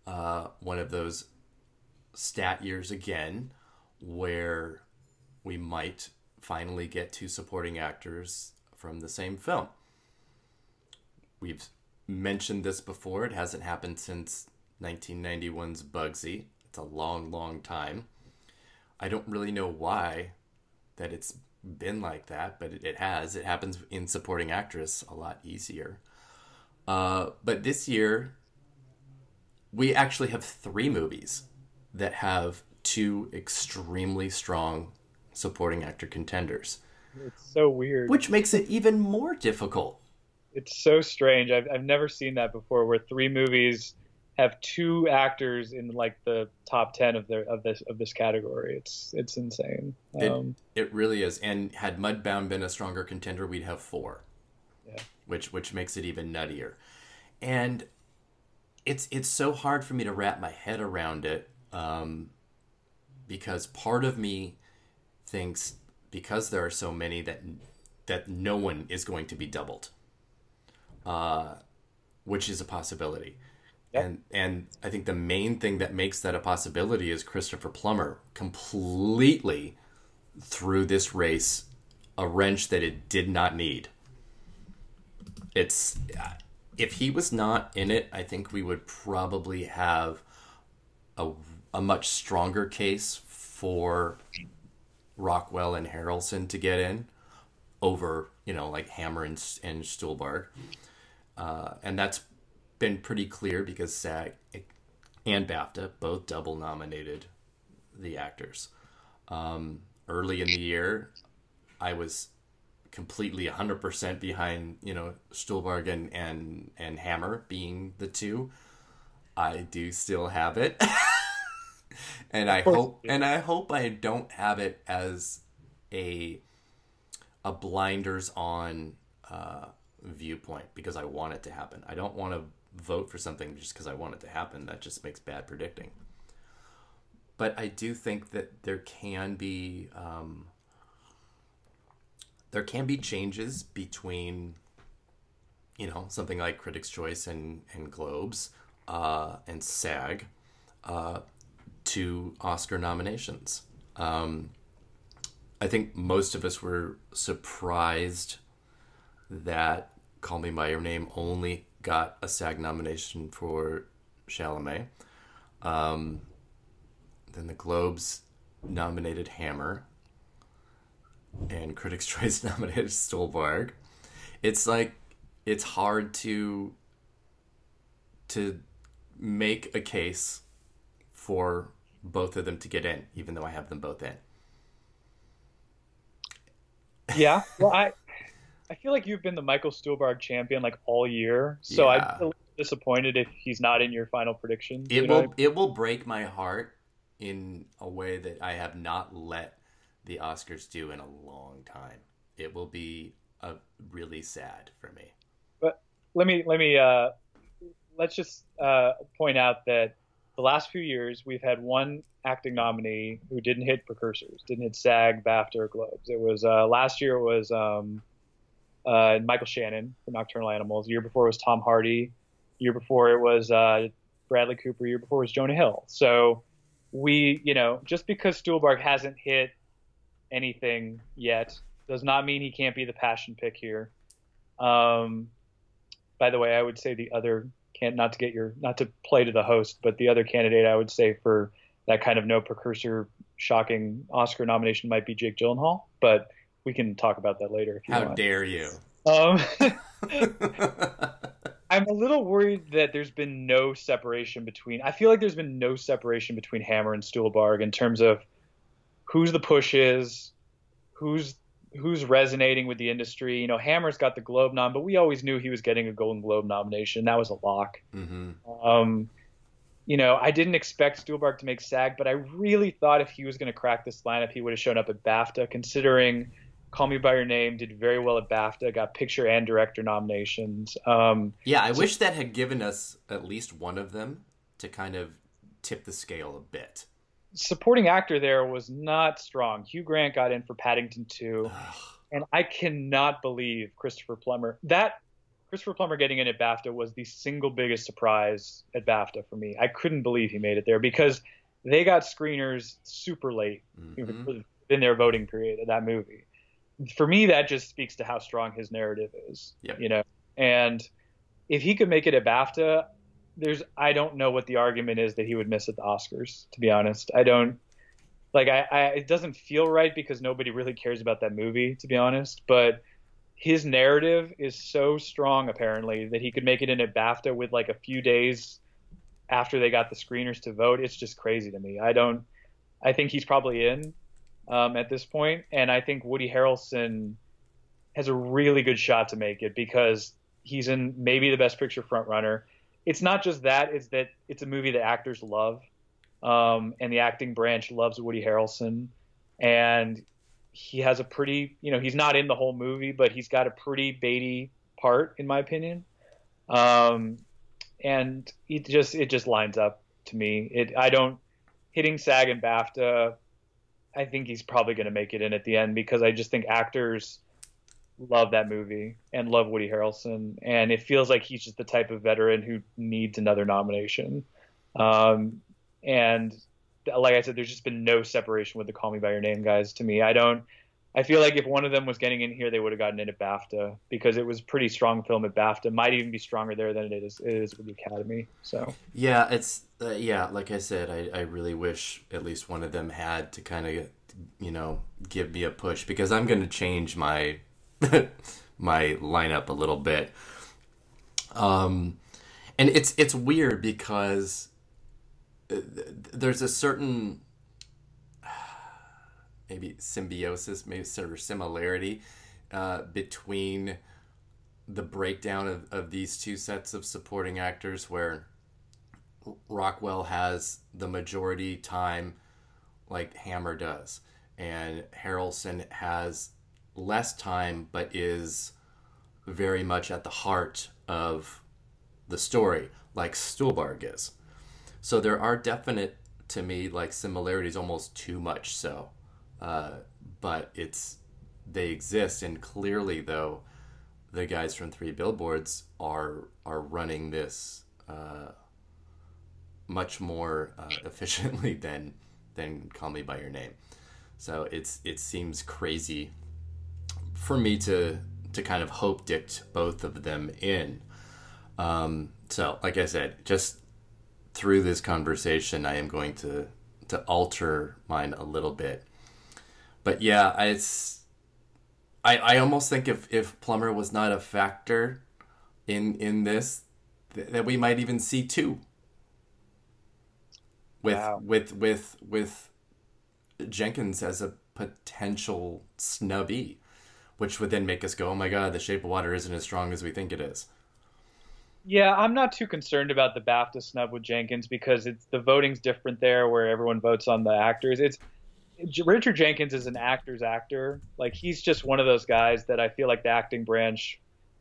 one of those stat years again where we might finally get 2 supporting actors from the same film. We've mentioned this before. It hasn't happened since 1991's Bugsy. It's a long, long time. I don't really know why that it's been like that, but it has. It happens in supporting actress a lot easier. But this year, we actually have 3 movies that have 2 extremely strong supporting actor contenders. It's so weird. Which makes it even more difficult. It's so strange. I've never seen that before, where 3 movies have 2 actors in like the top 10 of this category. It's insane. It really is. And had Mudbound been a stronger contender, we'd have 4. Yeah. Which makes it even nuttier. And it's so hard for me to wrap my head around it, because part of me thinks, because there are so many, that no one is going to be doubled, which is a possibility. Yep. And I think the main thing that makes that a possibility is Christopher Plummer completely threw this race a wrench that it did not need. It's if he was not in it, I think we would probably have a much stronger case for Rockwell and Harrelson to get in over, like Hammer and Stuhlbarg. And that's been pretty clear because SAG and BAFTA both double nominated the actors. Early in the year, I was completely 100% behind, Stuhlbarg and Hammer being the 2. I do still have it. And I hope I don't have it as a blinders on viewpoint, because I want it to happen. I don't want to vote for something just because I want it to happen. That just makes bad predicting. But I do think that there can be changes between, something like Critics' Choice and Globes and SAG to Oscar nominations. I think most of us were surprised that Call Me By Your Name only got a SAG nomination for Chalamet. Then the Globes nominated Hammer, and Critics' Choice nominated Stuhlbarg. It's like, it's hard to make a case for both of them to get in, even though I have them both in. Yeah, well, I feel like you've been the Michael Stuhlbarg champion like all year, so yeah. I'd feel disappointed if he's not in your final predictions. It will break my heart in a way that I have not let the Oscars do in a long time. It will be really sad for me. But let's just point out that the last few years we've had one acting nominee who didn't hit precursors, didn't hit SAG, BAFTA, or Globes. It was last year it was Michael Shannon for Nocturnal Animals. The year before it was Tom Hardy. The year before it was Bradley Cooper. The year before it was Jonah Hill. So we, just because Stuhlbarg hasn't hit anything yet does not mean he can't be the passion pick here. By the way, I would say the other not to play to the host, but the other candidate I would say for that kind of no precursor shocking Oscar nomination might be Jake Gyllenhaal, but we can talk about that later if you want. How dare you? I'm a little worried that there's been no separation between. I feel like there's been no separation between Hammer and Stuhlbarg in terms of who's the push is, who's who's resonating with the industry. You know, Hammer's got the Globe nom, but we always knew he was getting a Golden Globe nomination. That was a lock. You know, I didn't expect Stuhlbarg to make SAG, but I really thought if he was going to crack this lineup, he would have shown up at BAFTA, considering Call Me By Your Name did very well at BAFTA, got picture and director nominations. Yeah, I wish that had given us at least one of them to kind of tip the scale a bit. Supporting actor there was not strong. Hugh Grant got in for Paddington 2, and I cannot believe Christopher Plummer. Christopher Plummer getting in at BAFTA was the single biggest surprise at BAFTA for me. I couldn't believe he made it there because they got screeners super late in their voting period of that movie. For me, that just speaks to how strong his narrative is. Yep. You know, and if he could make it at BAFTA, I don't know what the argument is that he would miss at the Oscars, to be honest. I don't like it doesn't feel right because nobody really cares about that movie, to be honest, but his narrative is so strong apparently that he could make it in at BAFTA with like a few days after they got the screeners to vote. It's just crazy to me. I think he's probably in at this point, and I think Woody Harrelson has a really good shot to make it because he's in maybe the Best Picture frontrunner. It's not just that; it's that it's a movie that actors love, and the acting branch loves Woody Harrelson, and he has a pretty, you know, he's not in the whole movie, but he's got a pretty Beatty part, in my opinion, and it just lines up to me. Hitting SAG and BAFTA. I think he's probably going to make it in at the end because I just think actors love that movie and love Woody Harrelson, and it feels like he's just the type of veteran who needs another nomination. And like I said, there's just been no separation with the Call Me By Your Name guys to me. I feel like if one of them was getting in here, they would have gotten in at BAFTA because it was a pretty strong film at BAFTA. Might even be stronger there than it is with the Academy. So yeah, it's like I said, I really wish at least one of them had to kind of, you know, give me a push because I'm going to change my my lineup a little bit. And it's weird because there's a certain maybe symbiosis, maybe sort of similarity between the breakdown of these two sets of supporting actors, where Rockwell has the majority time like Hammer does, and Harrelson has less time but is very much at the heart of the story like Stuhlbarg is. So there are definite, to me, like similarities, almost too much so. But they exist, and clearly, though, the guys from Three Billboards are running this much more efficiently than Call Me By Your Name. So it seems crazy for me to kind of hope dict both of them in. So, like I said, just through this conversation, I am going to alter mine a little bit. But yeah, I almost think if Plummer was not a factor in this, that we might even see two. With Jenkins as a potential snubby, which would then make us go, oh my God, The Shape of Water isn't as strong as we think it is. Yeah, I'm not too concerned about the BAFTA snub with Jenkins because the voting's different there, where everyone votes on the actors. Richard Jenkins is an actor's actor. Like, he's just one of those guys that I feel like the acting branch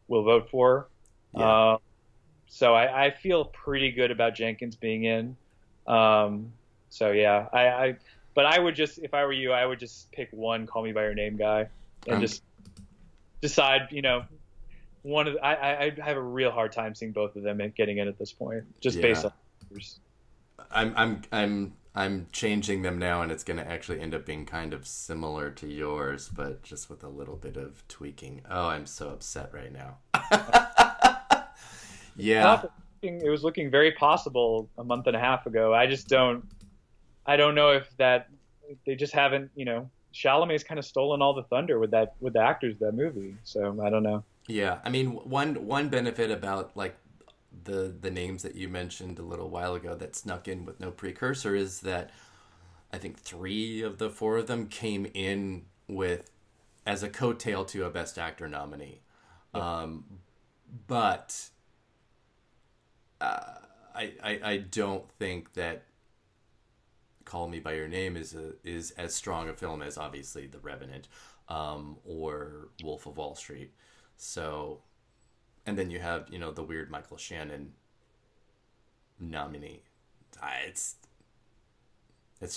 will vote for. Yeah. So I feel pretty good about Jenkins being in. So yeah, but I would just, if I were you, I would just pick one Call Me By Your Name guy and just decide, you know, I have a real hard time seeing both of them getting in at this point, just based on numbers. I'm changing them now, and it's going to actually end up being kind of similar to yours, but just with a little bit of tweaking. Oh, I'm so upset right now. Yeah. It was looking very possible a month and a half ago. I don't know if they just haven't, you know, Chalamet's kind of stolen all the thunder with the actors of that movie. So I don't know. Yeah. I mean, one benefit about like the names that you mentioned a little while ago that snuck in with no precursor is that I think 3 of the 4 of them came in with as a coattail to a Best Actor nominee. But I don't think that Call Me by Your Name is as strong a film as obviously The Revenant or Wolf of Wall Street. So, and then you have, you know, the weird Michael Shannon nominee. It's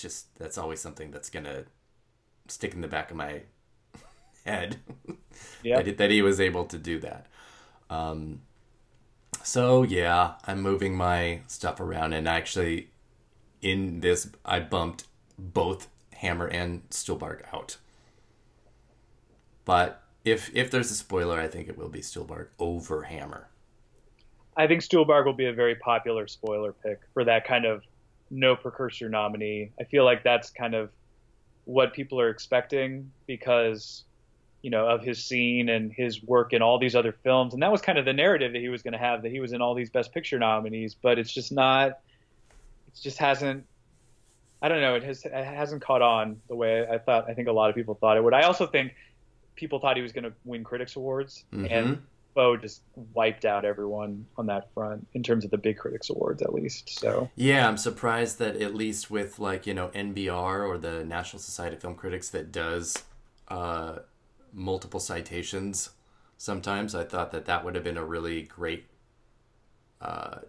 just, that's always something that's gonna stick in the back of my head. Yeah, that he was able to do that. So yeah, I'm moving my stuff around, and actually in this I bumped both Hammer and Stuhlbarg out. But if there's a spoiler, I think it will be Stuhlbarg over Hammer. I think Stuhlbarg will be a very popular spoiler pick for that kind of no precursor nominee. I feel like that's kind of what people are expecting because, you know, of his scene and his work in all these other films. And that was kind of the narrative that he was going to have, that he was in all these Best Picture nominees, but it's just not, it just hasn't, I don't know, it hasn't caught on the way I think a lot of people thought it would. I also think people thought he was going to win Critics Awards, and Bo just wiped out everyone on that front in terms of the big Critics Awards, at least. So yeah, I'm surprised that at least with, like, you know, NBR or the National Society of Film Critics that does multiple citations sometimes, I thought that would have been a really great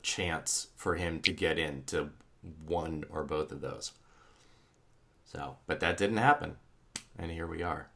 chance for him to get into one or both of those. So, but that didn't happen, and here we are.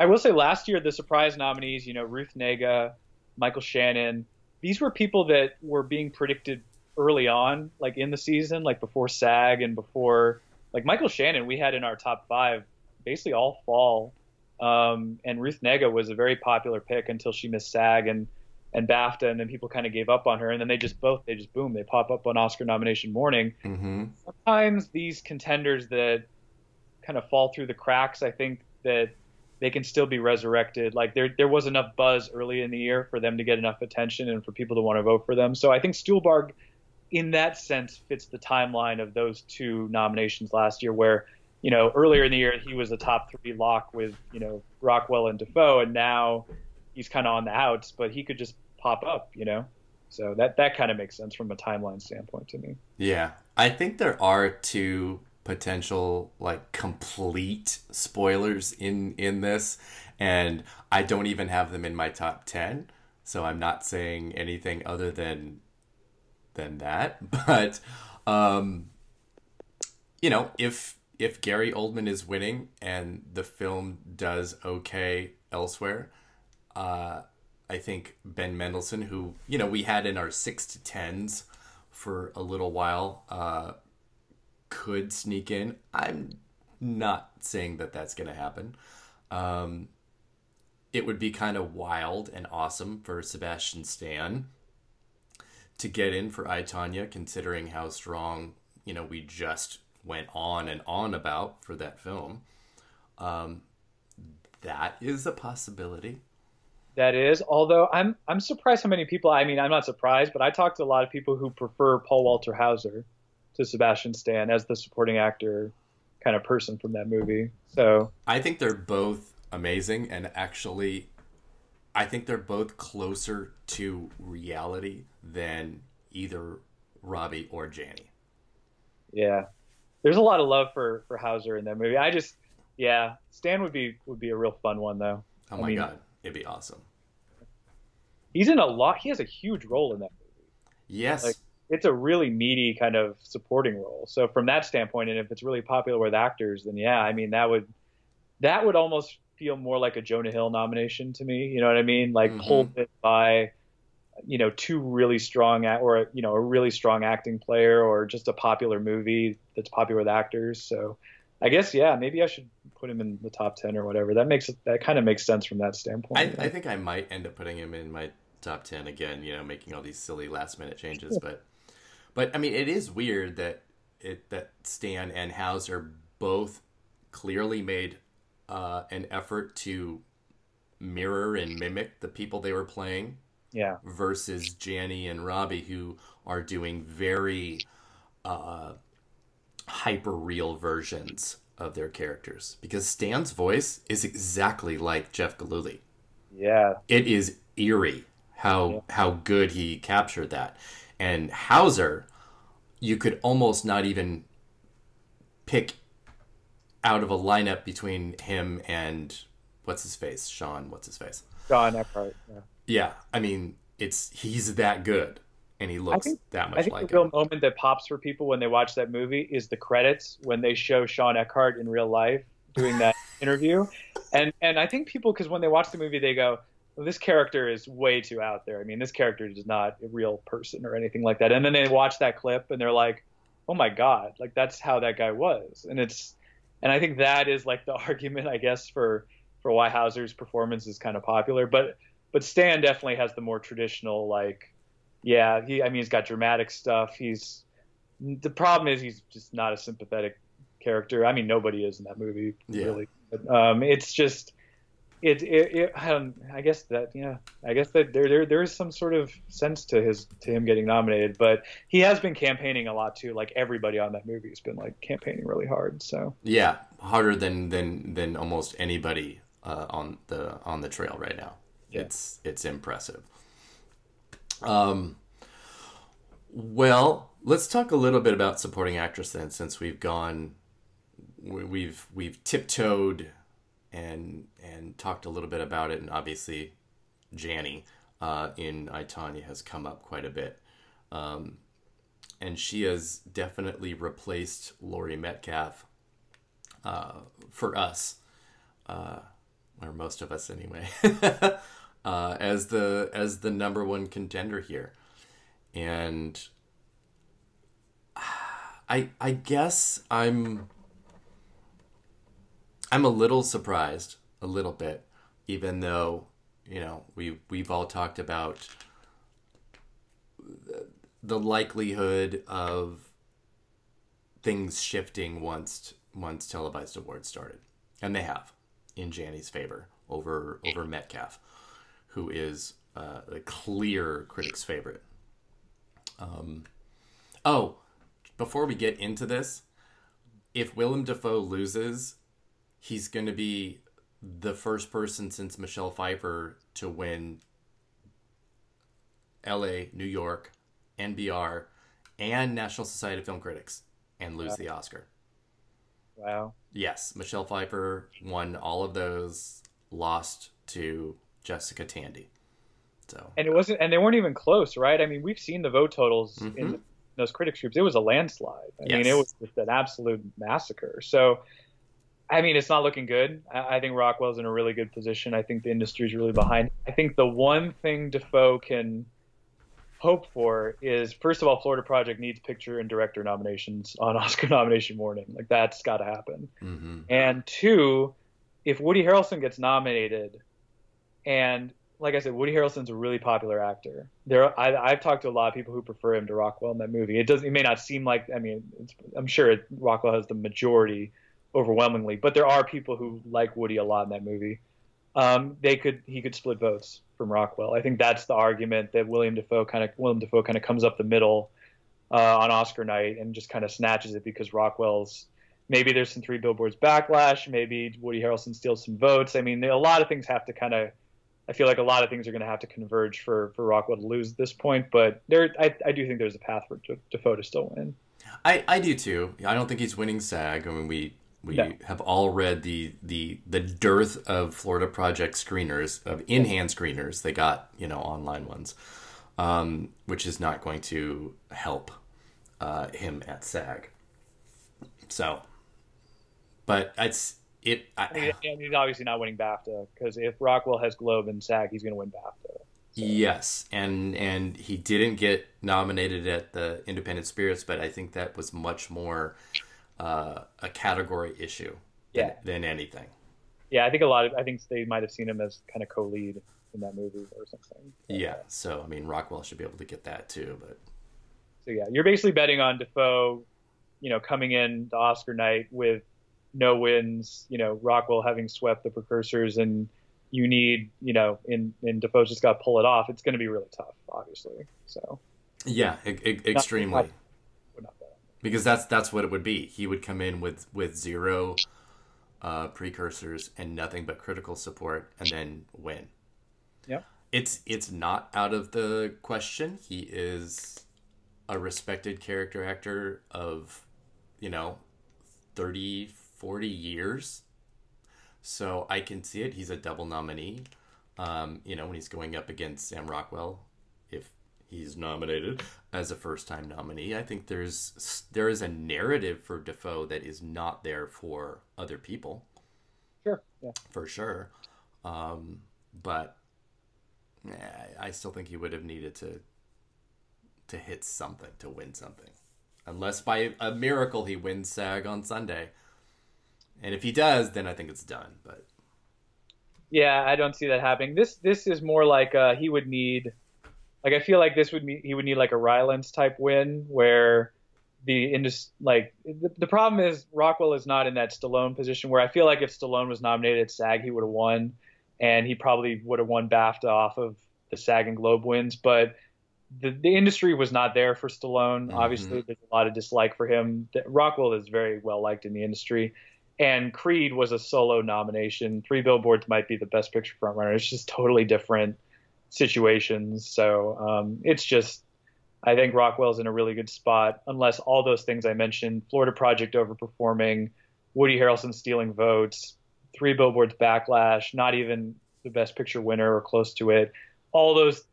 I will say last year, the surprise nominees, you know, Ruth Negga, Michael Shannon, these were people that were being predicted early on, like in the season, like before SAG and before, like Michael Shannon, we had in our top 5 basically all fall. And Ruth Negga was a very popular pick until she missed SAG and BAFTA, and then people kind of gave up on her. And then they just boom, they pop up on Oscar nomination morning. Sometimes these contenders that kind of fall through the cracks, I think that they can still be resurrected. Like there was enough buzz early in the year for them to get enough attention and for people to want to vote for them. So I think Stuhlbarg, in that sense, fits the timeline of those 2 nominations last year, where, you know, earlier in the year he was a top 3 lock with, you know, Rockwell and Dafoe, and now he's kind of on the outs, but he could just pop up, you know. So that kind of makes sense from a timeline standpoint to me. Yeah, I think there are 2 potential, like, complete spoilers in this, and I don't even have them in my top 10, so I'm not saying anything other than that. But you know, if Gary Oldman is winning and the film does okay elsewhere, I think Ben Mendelsohn, who, you know, we had in our 6 to 10s for a little while, could sneak in. I'm not saying that that's going to happen. It would be kind of wild and awesome for Sebastian Stan to get in for I, Tonya, considering how strong, you know, we just went on and on about for that film. That is a possibility. That is, although I'm surprised how many people, I mean, I'm not surprised, but I talked to a lot of people who prefer Paul Walter Hauser to Sebastian Stan as the supporting actor kind of person from that movie. So I think they're both amazing, and actually I think they're both closer to reality than either Robbie or Janney. Yeah. There's a lot of love for Hauser in that movie. Stan would be a real fun one, though. Oh my God, it'd be awesome. He's in a lot. He has a huge role in that movie. Yes. Like, it's a really meaty kind of supporting role. So from that standpoint, and if it's really popular with actors, then yeah, I mean, that would almost feel more like a Jonah Hill nomination to me. You know what I mean? Like pulled it by, you know, 2 really strong or, you know, a really strong acting player, or just a popular movie that's popular with actors. So I guess, yeah, maybe I should put him in the top 10 or whatever. That kind of makes sense from that standpoint. I think I might end up putting him in my top 10 again, you know, making all these silly last minute changes. But I mean, it is weird that Stan and Hauser both clearly made an effort to mirror and mimic the people they were playing. Yeah. Versus Janney and Robbie, who are doing very hyper real versions of their characters, because Stan's voice is exactly like Jeff Galooly. Yeah. It is eerie how good he captured that. And Hauser, you could almost not even pick out of a lineup between him and Sean Eckhart. Yeah. Yeah, I mean, he's that good, and he looks that much like him. I think the real moment that pops for people when they watch that movie is the credits when they show Sean Eckhart in real life doing that interview. And I think people, because when they watch the movie, they go, well, this character is way too out there. I mean, this character is not a real person or anything like that. And then they watch that clip and they're like, oh my God, like that's how that guy was. And I think that is like the argument, I guess, for why Hauser's performance is kind of popular. But Stan definitely has the more traditional, like, yeah, he's got dramatic stuff. The problem is he's just not a sympathetic character. I mean, nobody is in that movie, really. But, it's just, I guess that there is some sort of sense to him getting nominated, but he has been campaigning a lot too. Like everybody on that movie has been like campaigning really hard. So yeah, harder than almost anybody on the trail right now. Yeah. It's impressive. Well, let's talk a little bit about supporting actress then, since we've tiptoed and talked a little bit about it, and obviously Janny in I, Tonya has come up quite a bit, and she has definitely replaced Laurie Metcalf for us, or most of us anyway, as the number one contender here. And I guess I'm a little surprised, a little bit, even though, you know, we've all talked about the likelihood of things shifting once televised awards started, and they have, in Janny's favor over Metcalf, who is the clear critics' favorite. Before we get into this, if Willem Dafoe loses, he's going to be the first person since Michelle Pfeiffer to win LA, New York, NBR, and National Society of Film Critics and lose the Oscar. Wow. Yes, Michelle Pfeiffer won all of those, lost to Jessica Tandy. So, and they weren't even close, right? I mean, we've seen the vote totals in those critics groups. It was a landslide. I mean, it was just an absolute massacre. So, I mean, it's not looking good. I think Rockwell's in a really good position. I think the industry's really behind. I think the one thing Dafoe can hope for is, first of all, Florida Project needs picture and director nominations on Oscar nomination morning. Like, that's got to happen. Mm-hmm. And two, if Woody Harrelson gets nominated, and like I said, Woody Harrelson's a really popular actor. I've talked to a lot of people who prefer him to Rockwell in that movie. It may not seem like, I mean, I'm sure Rockwell has the majority overwhelmingly, but there are people who like Woody a lot in that movie. He could split votes from Rockwell. I think that's the argument, that Willem Dafoe kind of comes up the middle on Oscar night and just kind of snatches it, because Rockwell's, maybe there's some Three Billboards backlash, maybe Woody Harrelson steals some votes. I mean, a lot of things have to kind of, I feel like a lot of things are going to have to converge for Rockwell to lose at this point, but I do think there's a path for Dafoe to still win. I do too. I don't think he's winning SAG. I mean, we have all read the dearth of Florida Project screeners, of in-hand screeners. They got, online ones, which is not going to help him at SAG. So, but and he's obviously not winning BAFTA, because if Rockwell has Globe and SAG, he's going to win BAFTA. So. Yes, and he didn't get nominated at the Independent Spirits, but I think that was much more a category issue than anything. Yeah, I think they might have seen him as kind of co-lead in that movie or something. Yeah, so I mean, Rockwell should be able to get that too, but. So yeah, you're basically betting on Dafoe, coming in to Oscar night with no wins, Rockwell having swept the precursors, and you need, in Dafoe's just got to pull it off. It's going to be really tough, obviously. So. Yeah, extremely. Because that's what it would be. He would come in with zero precursors and nothing but critical support, and then win. Yep. It's not out of the question. He is a respected character actor of, 30, 40 years. So I can see it. He's a double nominee. When he's going up against Sam Rockwell, if he's nominated as a first-time nominee, I think there is a narrative for Dafoe that is not there for other people. Sure. Yeah. For sure. But I still think he would have needed to hit something, to win something. Unless by a miracle he wins SAG on Sunday. And if he does, then I think it's done. But yeah, I don't see that happening. This is more like he would need, like, I feel like he would need like a Rylance type win where the problem is Rockwell is not in that Stallone position where I feel like if Stallone was nominated at SAG, he would have won, and he probably would have won BAFTA off of the SAG and Globe wins. But the industry was not there for Stallone. Mm-hmm. Obviously, there's a lot of dislike for him. Rockwell is very well liked in the industry. And Creed was a solo nomination. Three Billboards might be the best picture frontrunner. It's just totally different situations. So it's just, I think Rockwell's in a really good spot, unless all those things I mentioned, Florida Project overperforming, Woody Harrelson stealing votes, Three Billboards backlash, not even the best picture winner or close to it. All those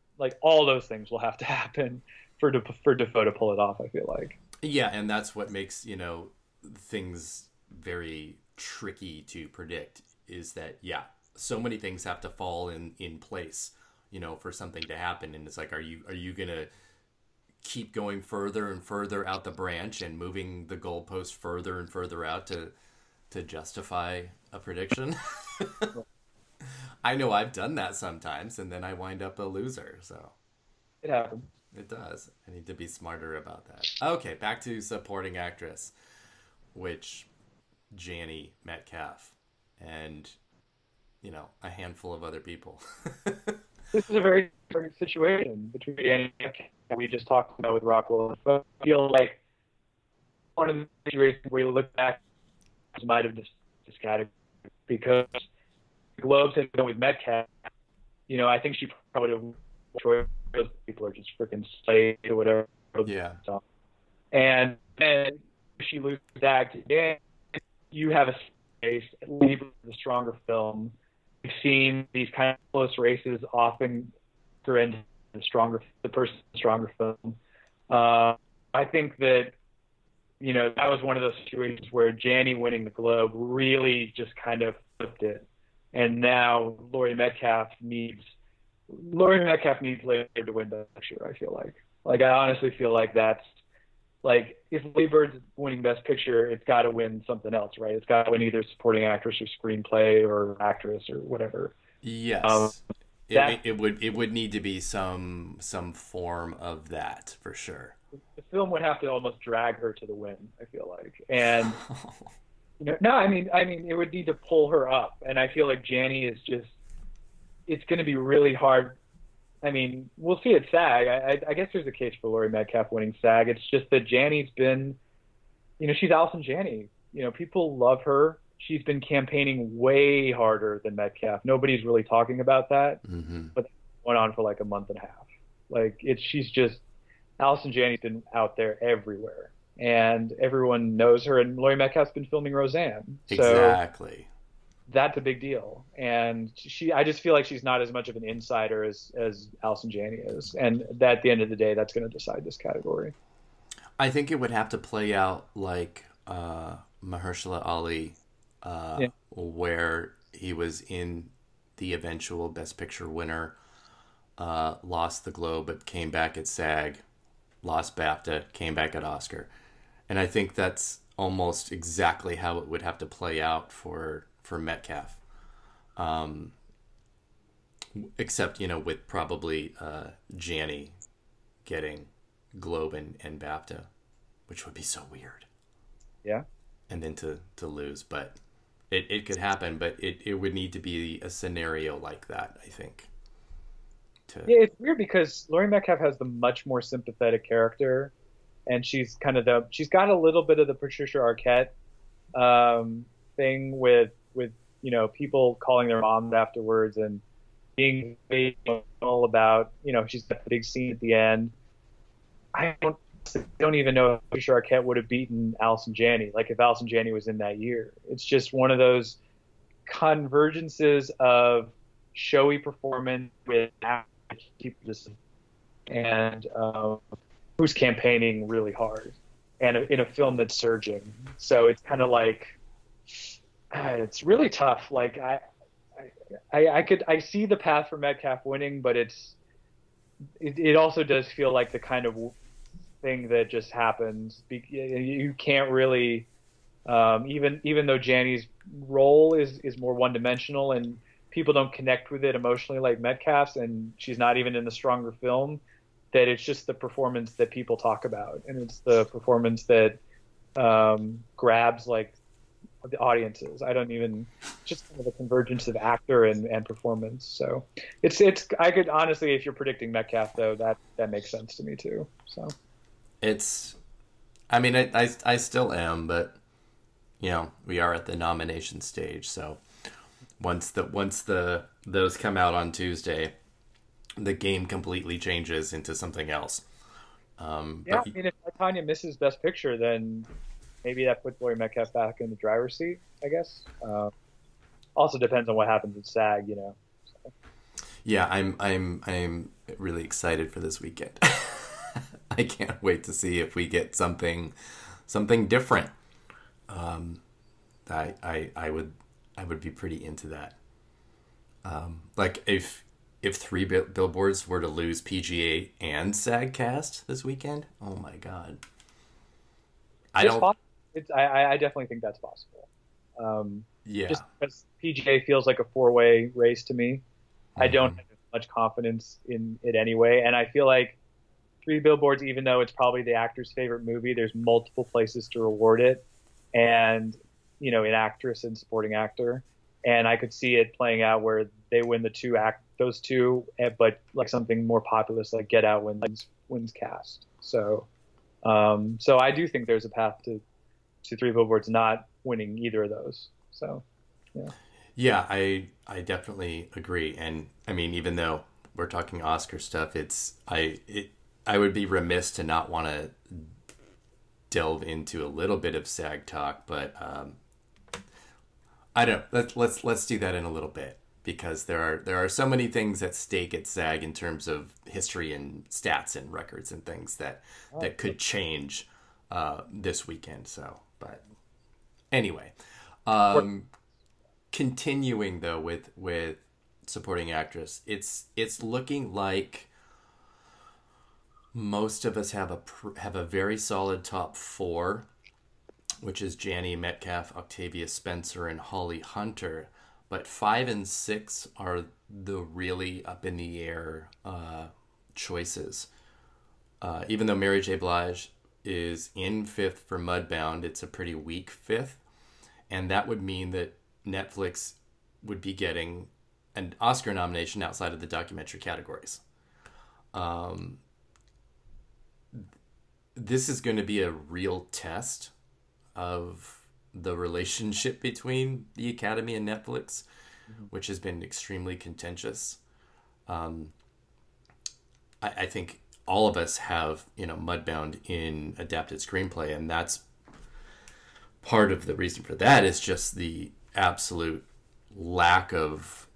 things will have to happen for Dafoe to pull it off, I feel like. Yeah, and that's what makes, things very tricky to predict, is that, so many things have to fall in place, for something to happen. And it's like, are you going to keep going further and further out the branch and moving the goalpost further and further out to justify a prediction? I know I've done that sometimes, and then I wind up a loser. So it happens. It does. I need to be smarter about that. Okay, back to supporting actress, which Janie Metcalf and a handful of other people. This is a very different situation between Janie Metcalf that we just talked about with Rockwell. I feel like one of the situations where you look back might have this category because the Globes had gone with Metcalf. I think she probably would have choice. People are just freaking slaves or whatever. Yeah. And then she loses SAG to Dan. You have a space, leave the stronger film. We've seen these kind of close races often end the person's stronger film. I think that, that was one of those situations where Janie winning the Globe really just kind of flipped it. And now Laurie Metcalf needs later to win Best Picture, I feel like. Like, I honestly feel like that's, like, if Lady Bird's winning Best Picture, it's got to win something else, right? It's got to win either supporting actress or screenplay or actress or whatever. Yes. It would need to be some form of that, for sure. The film would have to almost drag her to the win, I feel like. And no, I mean it would need to pull her up. And I feel like Janie is just, it's going to be really hard. I mean, we'll see at SAG. I guess there's a case for Laurie Metcalf winning SAG. It's just that Janie's been, she's Allison Janney. People love her. She's been campaigning way harder than Metcalf. Nobody's really talking about that, but it went on for like a month and a half. Like, she's just, Allison Janney's been out there everywhere, and everyone knows her. And Laurie Metcalf's been filming Roseanne. Exactly. That's a big deal. And I just feel like she's not as much of an insider as Allison Janney is. And at the end of the day, that's going to decide this category. I think it would have to play out like Mahershala Ali, where he was in the eventual Best Picture winner, lost the Globe, but came back at SAG, lost BAFTA, came back at Oscar. And I think that's almost exactly how it would have to play out for Metcalf, except with probably Janie getting Globe and BAFTA, which would be so weird. Yeah, and then to lose, but it could happen. But it would need to be a scenario like that, I think. Yeah, it's weird because Laurie Metcalf has the much more sympathetic character, and she's she's got a little bit of the Patricia Arquette thing with people calling their moms afterwards and being very emotional about she's got the big scene at the end. I don't even know if Patricia Arquette would have beaten Allison Janney, like if Allison Janney was in that year. It's just one of those convergences of showy performance with people just and who's campaigning really hard and in a film that's surging. So it's kind of like it's really tough. Like I see the path for Metcalf winning, but it also does feel like the kind of thing that just happens. You can't really even though Janney's role is more one-dimensional and people don't connect with it emotionally like Metcalf's, and she's not even in the stronger film, that it's just the performance that people talk about, and it's the performance that grabs like the audiences. Just kind of a convergence of actor and performance. So it's I could honestly, if you're predicting Metcalf though, that makes sense to me too. So I still am, but we are at the nomination stage, so once those come out on Tuesday, the game completely changes into something else. If Tonya misses Best Picture, then maybe that puts Laurie Metcalf back in the driver's seat, I guess. Also depends on what happens at SAG, So. Yeah, I'm really excited for this weekend. I can't wait to see if we get something different. I would be pretty into that. Like if Three Billboards were to lose PGA and SAG cast this weekend, oh my God. I definitely think that's possible. Yeah. Just because PGA feels like a four-way race to me. Mm-hmm. I don't have much confidence in it anyway, and I feel like Three Billboards, even though it's probably the actor's favorite movie, there's multiple places to reward it, and in actress and supporting actor, and I could see it playing out where they win those two, but like something more populist like Get Out wins cast. So I do think there's a path to Three Billboards not winning either of those. So yeah, I definitely agree, and I mean, even though we're talking Oscar stuff, I would be remiss to not want to delve into a little bit of SAG talk, but I don't. Let's do that in a little bit, because there are so many things at stake at SAG in terms of history and stats and records and things that could change this weekend. So, but anyway, continuing though with supporting actress, it's looking like most of us have a very solid top four, which is Janney, Metcalf, Octavia Spencer, and Holly Hunter. But 5 and 6 are the really up in the air choices. Even though Mary J. Blige is in 5th for Mudbound, it's a pretty weak 5th. And that would mean that Netflix would be getting an Oscar nomination outside of the documentary categories. This is going to be a real test of the relationship between the Academy and Netflix, which has been extremely contentious. I think all of us have, Mudbound in adapted screenplay, and that's part of the reason for that is just the absolute lack of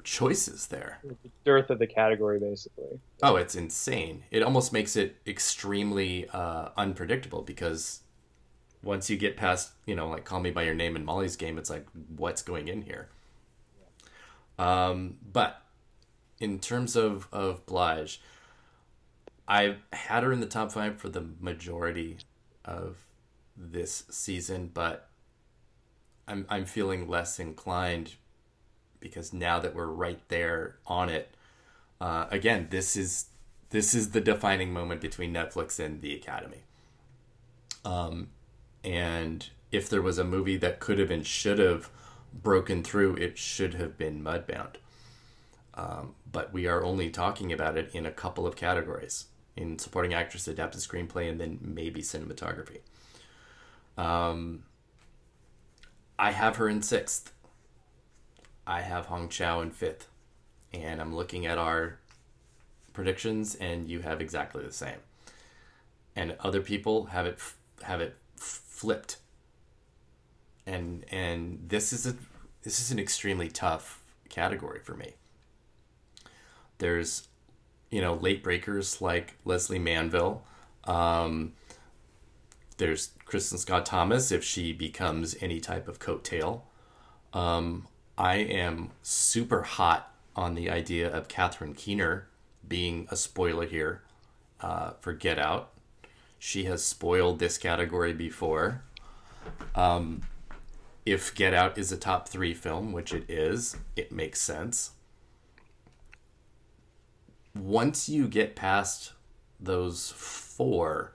choices there. The dearth of the category, basically. Oh, it's insane. It almost makes it extremely unpredictable, because once you get past, like Call Me By Your Name and Molly's Game, it's like, what's going in here? But in terms of Blige, I've had her in the top 5 for the majority of this season, but I'm feeling less inclined, because now that we're right there on it, again, this is the defining moment between Netflix and the Academy. And if there was a movie that could have and should have broken through, it should have been Mudbound. But we are only talking about it in a couple of categories. in supporting actress, adapted screenplay, and then maybe cinematography. I have her in 6th. I have Hong Chow in 5th. And I'm looking at our predictions, and you have exactly the same. And other people have it flipped. And this is an extremely tough category for me. There's, late breakers like Leslie Manville. There's Kristen Scott Thomas if she becomes any type of coattail. I am super hot on the idea of Catherine Keener being a spoiler here for Get Out. She has spoiled this category before. If Get Out is a top 3 film, which it is, it makes sense. Once you get past those 4,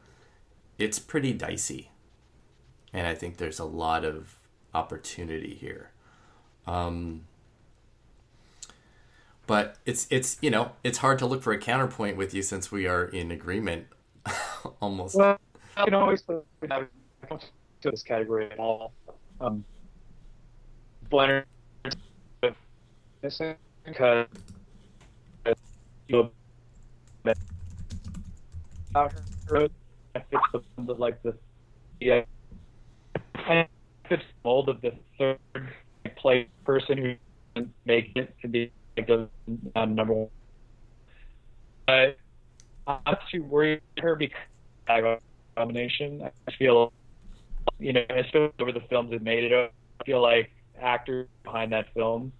it's pretty dicey. And I think there's a lot of opportunity here. But it's hard to look for a counterpoint with you since we are in agreement almost. Well, I can always put to this category at all. Blender missing because about her fits fits the mold of the third place person who doesn't make it to be number 1. But I'm not too worried about her because of nomination. I feel, especially over the films that made it, I feel like actors behind that film,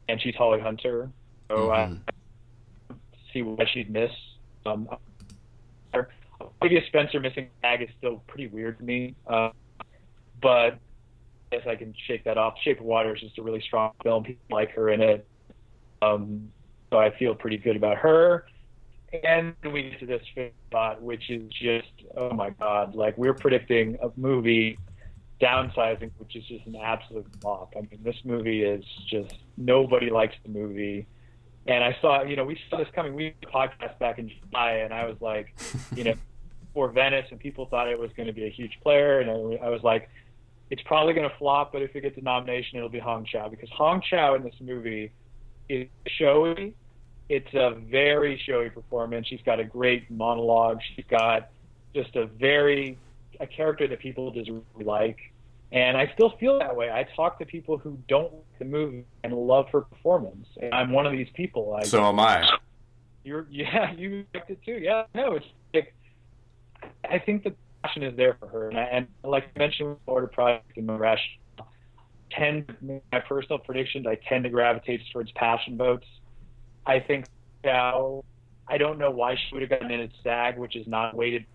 and she's Holly Hunter, so I see why she'd miss. Olivia Spencer missing SAG is still pretty weird to me, but I guess I can shake that off. Shape of Water is just a really strong film. People like her in it, so I feel pretty good about her. And we get to this spot, which is just, oh my God, like we're predicting a movie, Downsizing, which is just an absolute flop. I mean, this movie is just, nobody likes the movie. And I saw, we saw this coming. We did a podcast back in July, and I was like, for Venice, and people thought it was going to be a huge player. And I was like, it's probably going to flop, but if it gets a nomination, it'll be Hong Chow. Because Hong Chow in this movie is showy. It's a very showy performance. She's got a great monologue. She's got just a character that people just really like. And I still feel that way. I talk to people who don't like the movie and love her performance. And I'm one of these people. So am I. You liked it too. Yeah, no, it's like, I think the passion is there for her. And like I mentioned with Florida Project and my personal predictions, I tend to gravitate towards passion votes. I think now, I don't know why she would have gotten in at SAG, which is not weighted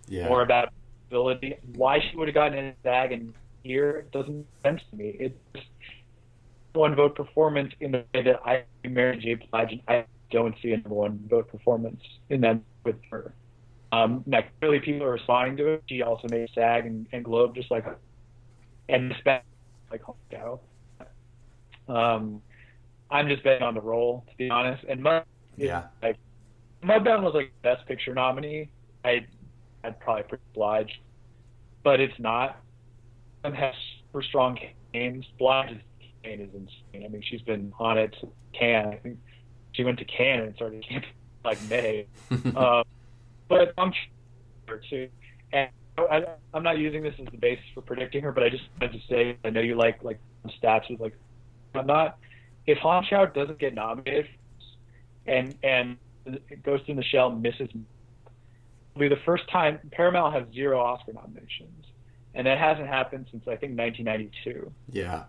more about ability. Why she would have gotten in at SAG and here, it doesn't make sense to me. It's one vote performance in the way that I Mary J. Blige, and I don't see a number 1 vote performance in that with her. Now, clearly people are responding to it. She also made SAG and Globe just like her. And like Hong Chow. I'm just betting on the role, to be honest. And Mudbound was like Best Picture nominee. I'd probably pick Blige, but it's not. It has super strong campaigns. Blige's campaign is insane. I mean, she's been on it to Cannes. I think she went to Cannes and started campaigning like May. But I'm sure too. And I'm not using this as the basis for predicting her, but I just wanted to say, I know you like stats with like, I'm not. If Hong Chow doesn't get nominated and Ghost in the Shell misses, it'll be the first time Paramount has 0 Oscar nominations. And that hasn't happened since, I think, 1992. Yeah.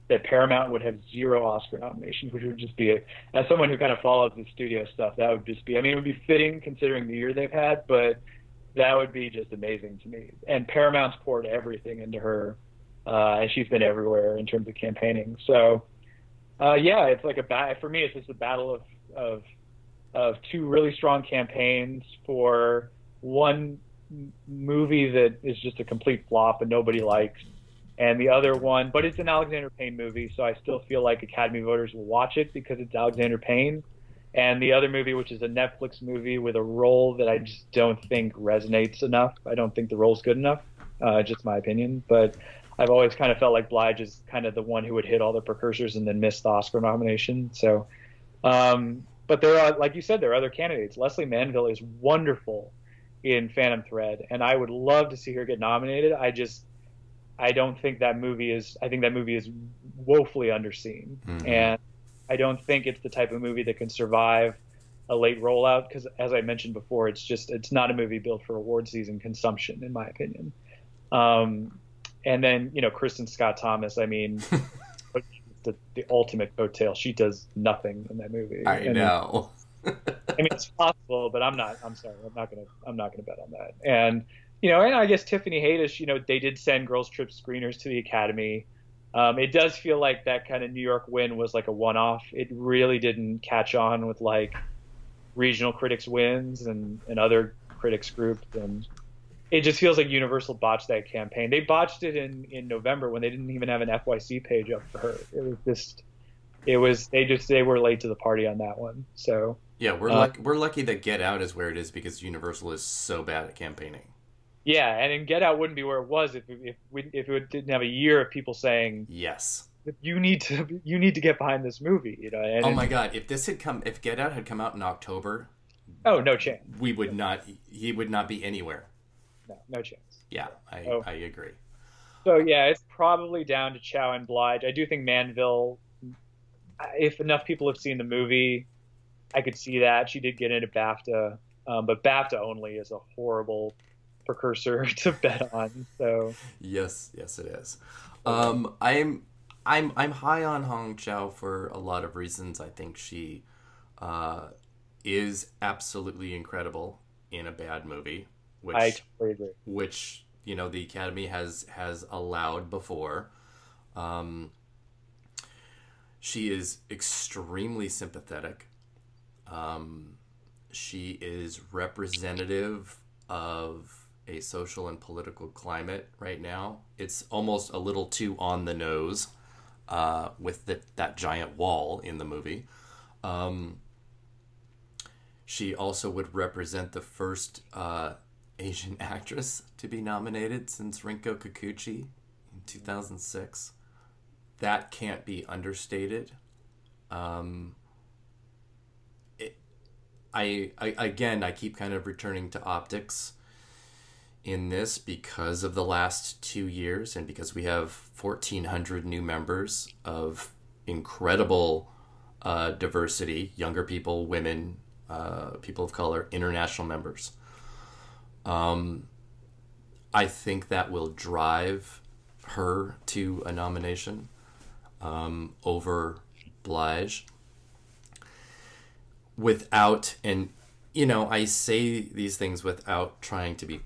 That Paramount would have 0 Oscar nominations, which would just be, as someone who kind of follows the studio stuff, that would just be, I mean, it would be fitting considering the year they've had, but that would be just amazing to me. And Paramount's poured everything into her, and she's been everywhere in terms of campaigning. So, it's like for me, it's just a battle of 2 really strong campaigns for one movie that is just a complete flop and nobody likes, and the other one, but it's an Alexander Payne movie, so I still feel like Academy voters will watch it because it's Alexander Payne. And the other movie, which is a Netflix movie with a role that I just don't think resonates enough. I don't think the role's good enough, just my opinion. But I've always kind of felt like Blige is kind of the one who would hit all the precursors and then miss the Oscar nomination. So, but there are, like you said, there are other candidates. Leslie Manville is wonderful in Phantom Thread, and I would love to see her get nominated. I don't think that movie is. I think that movie is woefully underseen, and I don't think it's the type of movie that can survive a late rollout because, as I mentioned before, it's not a movie built for award season consumption, in my opinion. And then, Kristen Scott Thomas, I mean, the ultimate coattail. She does nothing in that movie. I know. I mean, it's possible, but I'm sorry. I'm not gonna bet on that. And, and I guess Tiffany Haddish, they did send Girls Trip screeners to the Academy. It does feel like that kind of New York win was like a one-off. It really didn't catch on with like regional critics wins and other critics groups, and it just feels like Universal botched that campaign. They botched it in November when they didn't even have an FYC page up for her. They were late to the party on that one. So yeah, we're lucky that Get Out is where it is because Universal is so bad at campaigning. Yeah, and in Get Out wouldn't be where it was if it didn't have a year of people saying yes, you need to get behind this movie. And oh my God, if Get Out had come out in October, oh, no chance. He would not be anywhere. No chance. Yeah, I agree. So yeah, it's probably down to Chow and Blige. I do think Manville, if enough people have seen the movie, I could see that. She did get into BAFTA, but BAFTA only is a horrible precursor to bet on. So yes it is. I'm high on Hong Chow for a lot of reasons. I think she is absolutely incredible in a bad movie, which I totally agree. Which the Academy has allowed before. She is extremely sympathetic. She is representative of a social and political climate right now. It's almost a little too on the nose with that giant wall in the movie. She also would represent the first Asian actress to be nominated since Rinko Kikuchi in 2006. That can't be understated. I keep kind of returning to optics in this because of the last 2 years and because we have 1,400 new members of incredible diversity, younger people, women, people of color, international members. I think that will drive her to a nomination over Blige. Without, and I say these things without trying to be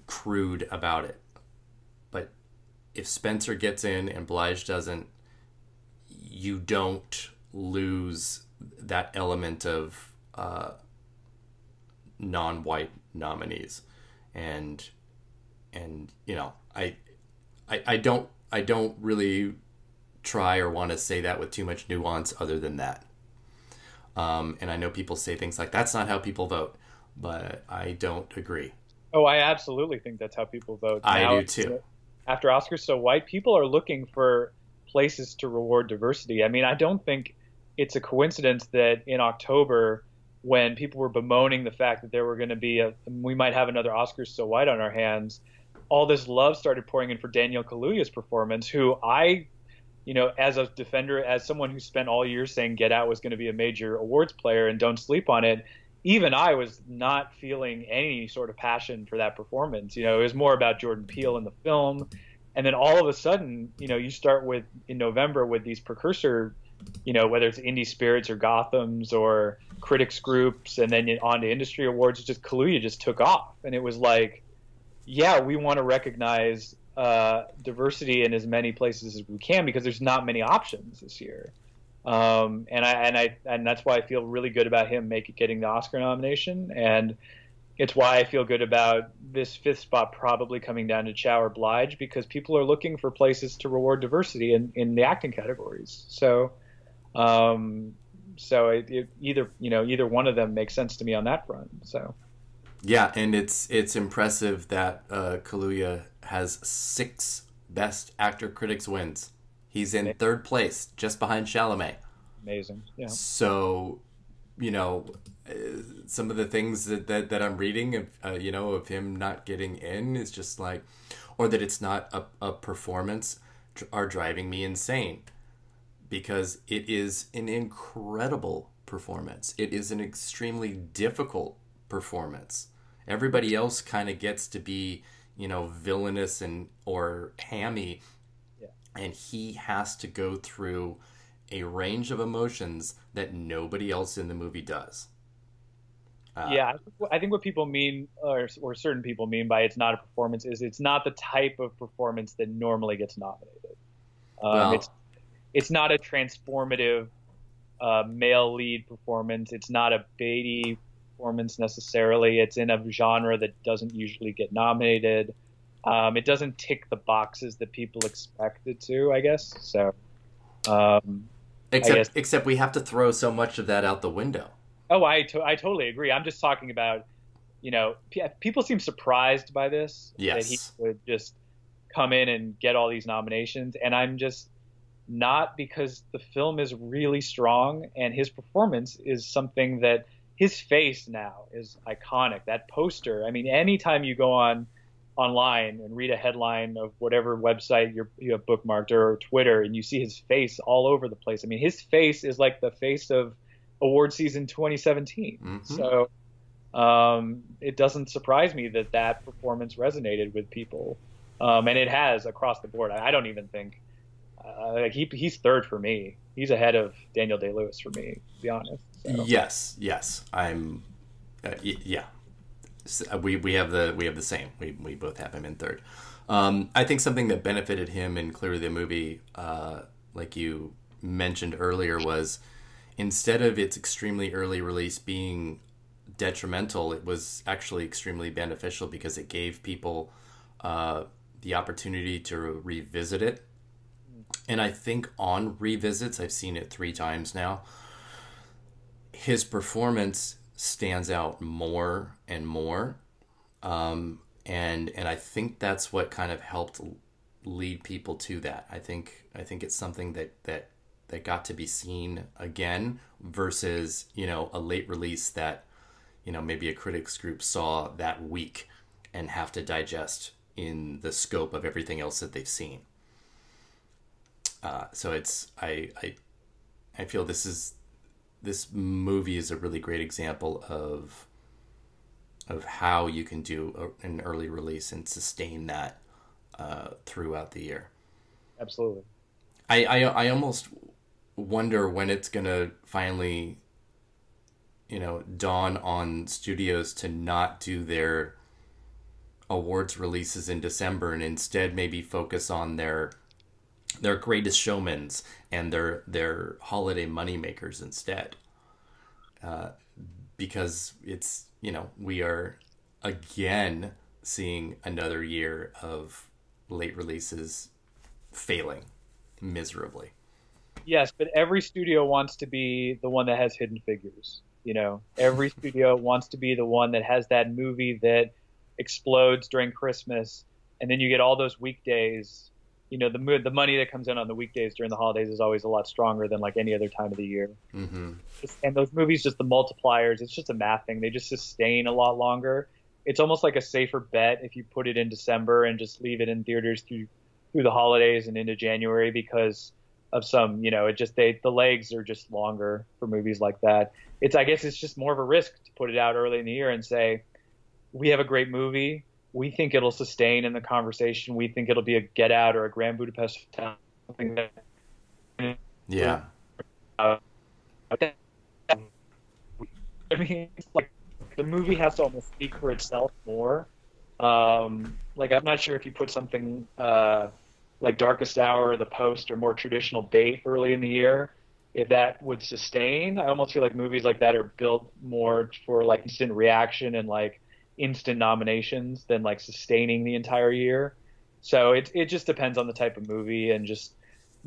crude about it, but if Spencer gets in and Blige doesn't, you don't lose that element of non-white nominees, and I don't really try or want to say that with too much nuance other than that. And I know people say things like, that's not how people vote, but I don't agree. Oh, I absolutely think that's how people vote. I do too. After Oscars So White, people are looking for places to reward diversity. I mean, I don't think it's a coincidence that in October, when people were bemoaning the fact that there were going to be we might have another Oscars So White on our hands, all this love started pouring in for Daniel Kaluuya's performance, who as a defender, as someone who spent all year saying Get Out was going to be a major awards player and don't sleep on it, even I was not feeling any sort of passion for that performance. It was more about Jordan Peele in the film. And then all of a sudden, you start in November with these precursor, whether it's Indie Spirits or Gothams or critics groups, and then on to industry awards, Kaluuya just took off. And it was like, yeah, we want to recognize diversity in as many places as we can because there's not many options this year. And that's why I feel really good about him getting the Oscar nomination, and it's why I feel good about this fifth spot probably coming down to Chow or Blige, because people are looking for places to reward diversity in the acting categories. So So either one of them makes sense to me on that front. So Yeah, and it's impressive that Kaluuya has 6 Best Actor Critics wins. He's in third place, just behind Chalamet. Amazing. Yeah. So, some of the things that I'm reading of of him not getting in is just like, or that it's not a performance, are driving me insane, because it is an incredible performance. It is an extremely difficult performance. Everybody else kind of gets to be, villainous or hammy, Yeah. and he has to go through a range of emotions that nobody else in the movie does. Yeah, I think what people mean, or certain people mean by it's not a performance, is it's not the type of performance that normally gets nominated. Well, It's not a transformative male lead performance. It's not a Beatty performance necessarily. It's in a genre that doesn't usually get nominated. It doesn't tick the boxes that people expect it to, I guess. So, except we have to throw so much of that out the window. oh, I totally agree. I'm just talking about, people seem surprised by this, Yes. that he would just come in and get all these nominations, and I'm just not, because the film is really strong and his performance is something that his face now is iconic. That poster, I mean, anytime you go online and read a headline of whatever website you have bookmarked, or Twitter, and you see his face all over the place. I mean, his face is like the face of award season 2017. Mm-hmm. So it doesn't surprise me that performance resonated with people, and it has across the board. I don't even think he's third for me. He's ahead of Daniel Day-Lewis for me, to be honest. So. Yes, I'm. Yeah, we have the same. We both have him in third. I think something that benefited him in clearly the movie, like you mentioned earlier, was instead of its extremely early release being detrimental, it was actually extremely beneficial, because it gave people the opportunity to revisit it. And I think on revisits, I've seen it 3 times now, his performance stands out more and more. And I think that's what kind of helped lead people to that. I think it's something that got to be seen again, versus, a late release that, maybe a critics group saw that week and have to digest in the scope of everything else that they've seen. So I feel this movie is a really great example of how you can do an early release and sustain that throughout the year. Absolutely. I almost wonder when it's gonna finally, dawn on studios to not do their awards releases in December, and instead maybe focus on their greatest showmans and their holiday moneymakers instead. Because it's, we are again seeing another year of late releases failing miserably. Yes, but every studio wants to be the one that has Hidden Figures. Every studio wants to be the one that has that movie that explodes during Christmas, and then you get all those weekdays. The money that comes in on the weekdays during the holidays is always a lot stronger than like any other time of the year. Mm-hmm. And those movies, just the multipliers, it's just a math thing. They just sustain a lot longer. It's almost like a safer bet if you put it in December and just leave it in theaters through the holidays and into January, because of some, the legs are just longer for movies like that. I guess it's just more of a risk to put it out early in the year and say, we have a great movie. We think it'll sustain in the conversation. We think it'll be a Get Out or a Grand Budapest Hotel. Yeah. I mean, it's like the movie has to almost speak for itself more. I'm not sure if you put something like Darkest Hour or The Post or more traditional bait early in the year, if that would sustain. I almost feel like movies like that are built more for like instant reaction and like instant nominations than like sustaining the entire year. So it just depends on the type of movie, and just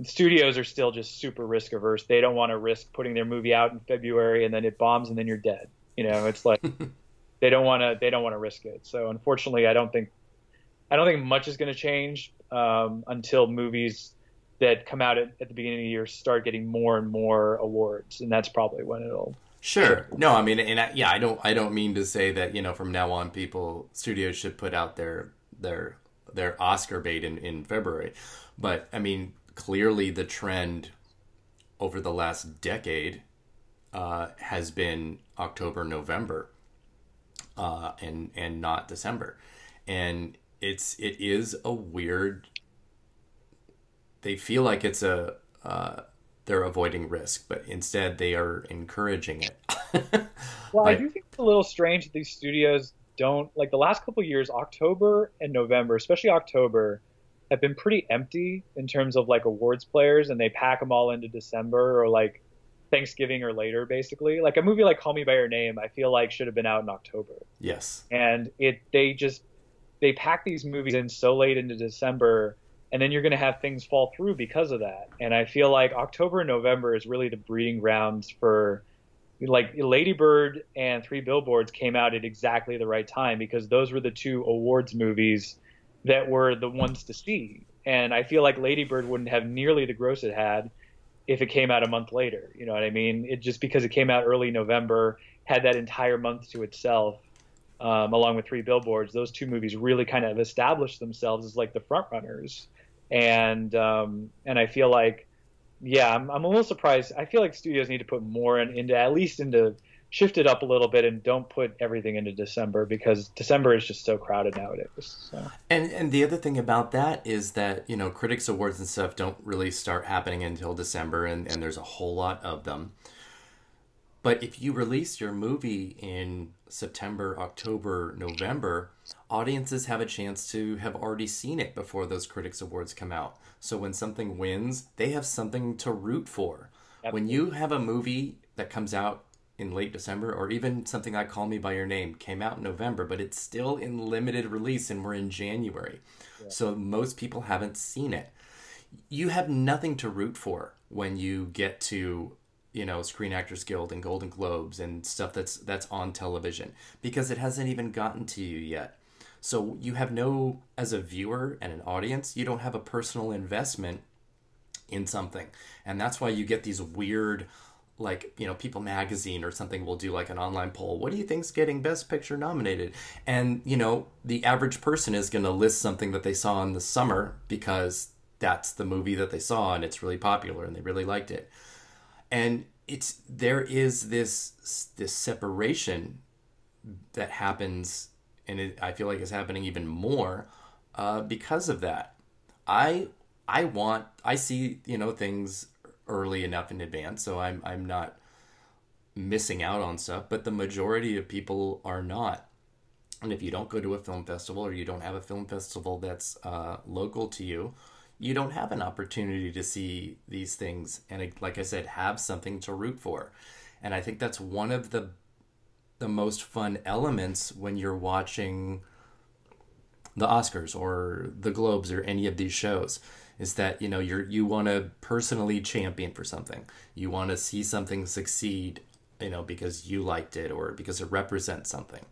studios are still just super risk averse. They don't want to risk putting their movie out in February and then it bombs and then you're dead. It's like they don't want to risk it. So unfortunately, I don't think much is going to change until movies that come out at the beginning of the year start getting more and more awards, and that's probably when it'll. Sure. No, I mean, and I don't mean to say that from now on studios should put out their Oscar bait in February, but I mean, clearly the trend over the last decade has been October, November, and not December, and it is a weird. They feel like it's they're avoiding risk, but instead they are encouraging it. Well, I do think it's a little strange that these studios don't, like the last couple of years, October and November, especially October, have been pretty empty in terms of like awards players, and they pack them all into December or like Thanksgiving or later, basically. Like a movie like Call Me by Your Name, I feel like should have been out in October. Yes. And they pack these movies in so late into December, and then you're going to have things fall through because of that. And I feel like October and November is really the breeding grounds for, like, Lady Bird and Three Billboards came out at exactly the right time because those were the two awards movies that were the ones to see. And I feel like Lady Bird wouldn't have nearly the gross it had if it came out a month later. You know what I mean? It just because it came out early November, had that entire month to itself, along with Three Billboards. Those two movies really kind of established themselves as like the frontrunners. And I feel like, yeah, I'm a little surprised. I feel like studios need to put more into shift it up a little bit and don't put everything into December because December is just so crowded nowadays. So. And the other thing about that is that, critics awards and stuff don't really start happening until December, and there's a whole lot of them. But if you release your movie in September, October, November, audiences have a chance to have already seen it before those critics awards come out. So when something wins, they have something to root for. Yep. When you have a movie that comes out in late December, or even something like Call Me by Your Name came out in November, but it's still in limited release and we're in January. Yeah. So most people haven't seen it. You have nothing to root for when you get to Screen Actors Guild and Golden Globes and stuff that's on television, because it hasn't even gotten to you yet. So you have as a viewer and an audience, you don't have a personal investment in something. And that's why you get these weird, like, People Magazine or something will do like an online poll. What do you think's getting Best Picture nominated? And, the average person is going to list something that they saw in the summer because that's the movie that they saw and it's really popular and they really liked it. And there is this separation that happens, and I feel like it's happening even more because of that. I see things early enough in advance, so I'm not missing out on stuff. But the majority of people are not. And if you don't go to a film festival, or you don't have a film festival that's local to you, you don't have an opportunity to see these things and, like I said, have something to root for. And I think that's one of the most fun elements when you're watching the Oscars or the Globes or any of these shows, is that you want to personally champion for something. You want to see something succeed, because you liked it or because it represents something.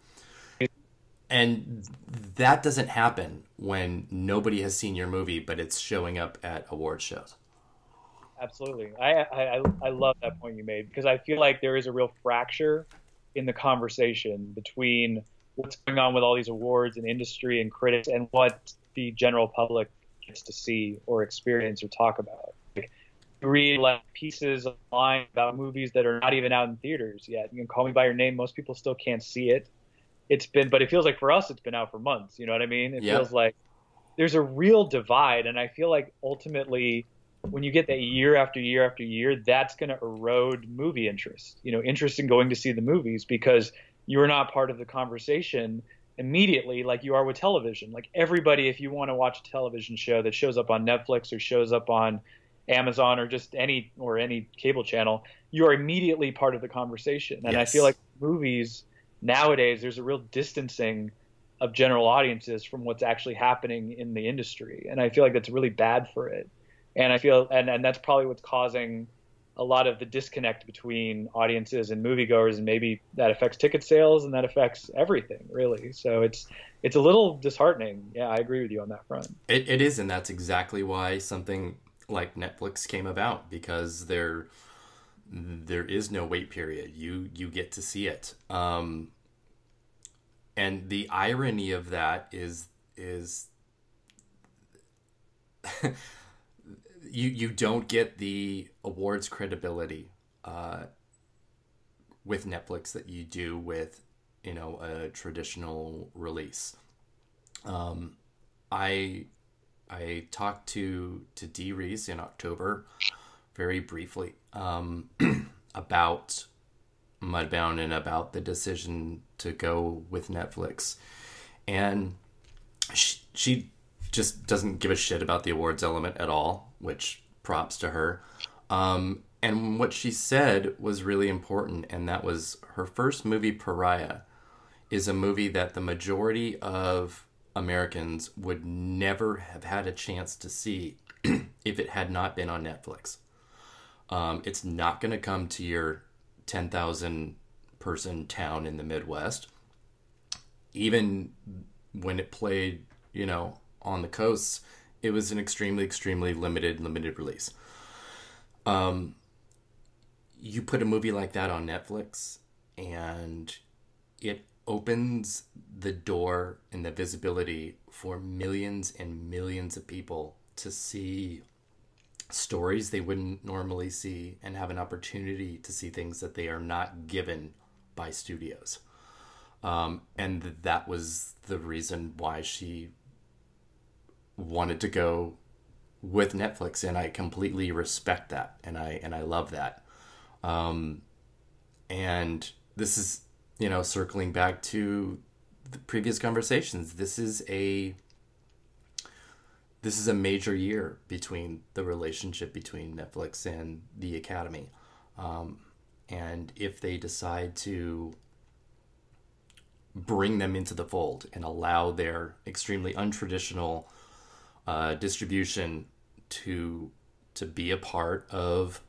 And that doesn't happen when nobody has seen your movie, but it's showing up at award shows. Absolutely. I love that point you made, because I feel like there is a real fracture in the conversation between what's going on with all these awards and industry and critics and what the general public gets to see or experience or talk about. You read like pieces online about movies that are not even out in theaters yet. You can Call Me by Your Name. Most people still can't see it. But it feels like for us, it's been out for months. You know what I mean? It feels like there's a real divide. And I feel like ultimately, when you get that year after year after year, that's going to erode movie interest, interest in going to see the movies, because you're not part of the conversation immediately like you are with television. Like everybody, if you want to watch a television show that shows up on Netflix or shows up on Amazon or just any cable channel, you're immediately part of the conversation. And I feel like movies nowadays, there's a real distancing of general audiences from what's actually happening in the industry. And I feel like that's really bad for it. And I feel, and that's probably what's causing a lot of the disconnect between audiences and moviegoers, and maybe that affects ticket sales and that affects everything really. So it's a little disheartening. Yeah, I agree with you on that front. It is, and that's exactly why something like Netflix came about, because there is no wait period. You get to see it. And the irony of that is you don't get the awards credibility with Netflix that you do with, you know, a traditional release. I talked to Dee Reese in October very briefly about Mudbound and about the decision to go with Netflix, and she just doesn't give a shit about the awards element at all, which props to her. And what she said was really important, and that was her first movie, Pariah, is a movie that the majority of Americans would never have had a chance to see if it had not been on Netflix. It's not going to come to your 10,000 person town in the Midwest. Even when it played, you know, on the coasts, it was an extremely limited release. You put a movie like that on Netflix, and it opens the door and the visibility for millions and millions of people to see stories they wouldn't normally see, and have an opportunity to see things that they are not given by studios. And that was the reason why she wanted to go with Netflix, and I completely respect that, and I love that. And this is, you know, circling back to the previous conversations. This is a major year between the relationship between Netflix and the Academy. And if they decide to bring them into the fold and allow their extremely untraditional distribution to be a part of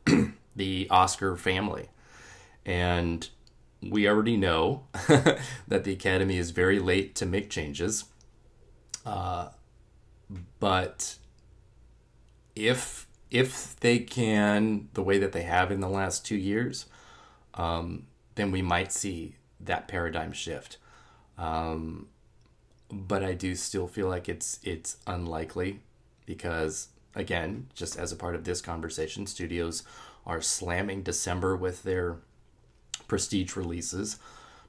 the Oscar family. And we already know that the Academy is very late to make changes. But if they can, the way that they have in the last 2 years, then we might see that paradigm shift. But I do still feel like it's unlikely, because, again, just as a part of this conversation, studios are slamming December with their prestige releases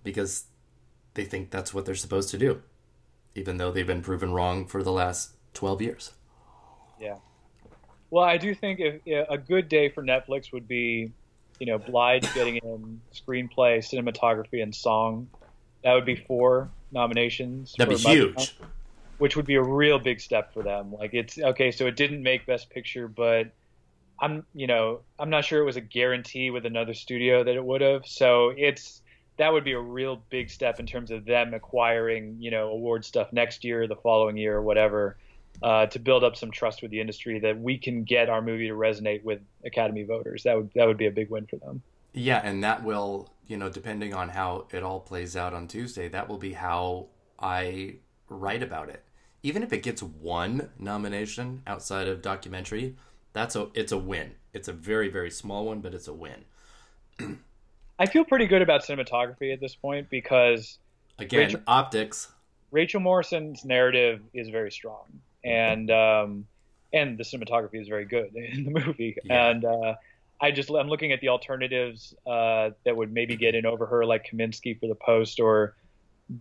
because they think that's what they're supposed to do, even though they've been proven wrong for the last 12 years. Yeah. Well, I do think if a good day for Netflix would be, you know, Blige getting in screenplay, cinematography, and song. That would be 4 nominations. That'd be huge. Which would be a real big step for them. Like, it's okay. So it didn't make Best Picture, but I'm not sure it was a guarantee with another studio that it would have. So that would be a real big step in terms of them acquiring, you know, award stuff next year, the following year, or whatever, to build up some trust with the industry that we can get our movie to resonate with Academy voters. That would be a big win for them. Yeah, and that will, you know, depending on how it all plays out on Tuesday, that will be how I write about it. Even if it gets 1 nomination outside of documentary, it's a win. It's a very, very small one, but it's a win. I feel pretty good about cinematography at this point because, again, optics. Rachel Morrison's narrative is very strong, and the cinematography is very good in the movie. Yeah. And I'm looking at the alternatives that would maybe get in over her, like Kaminsky for The Post or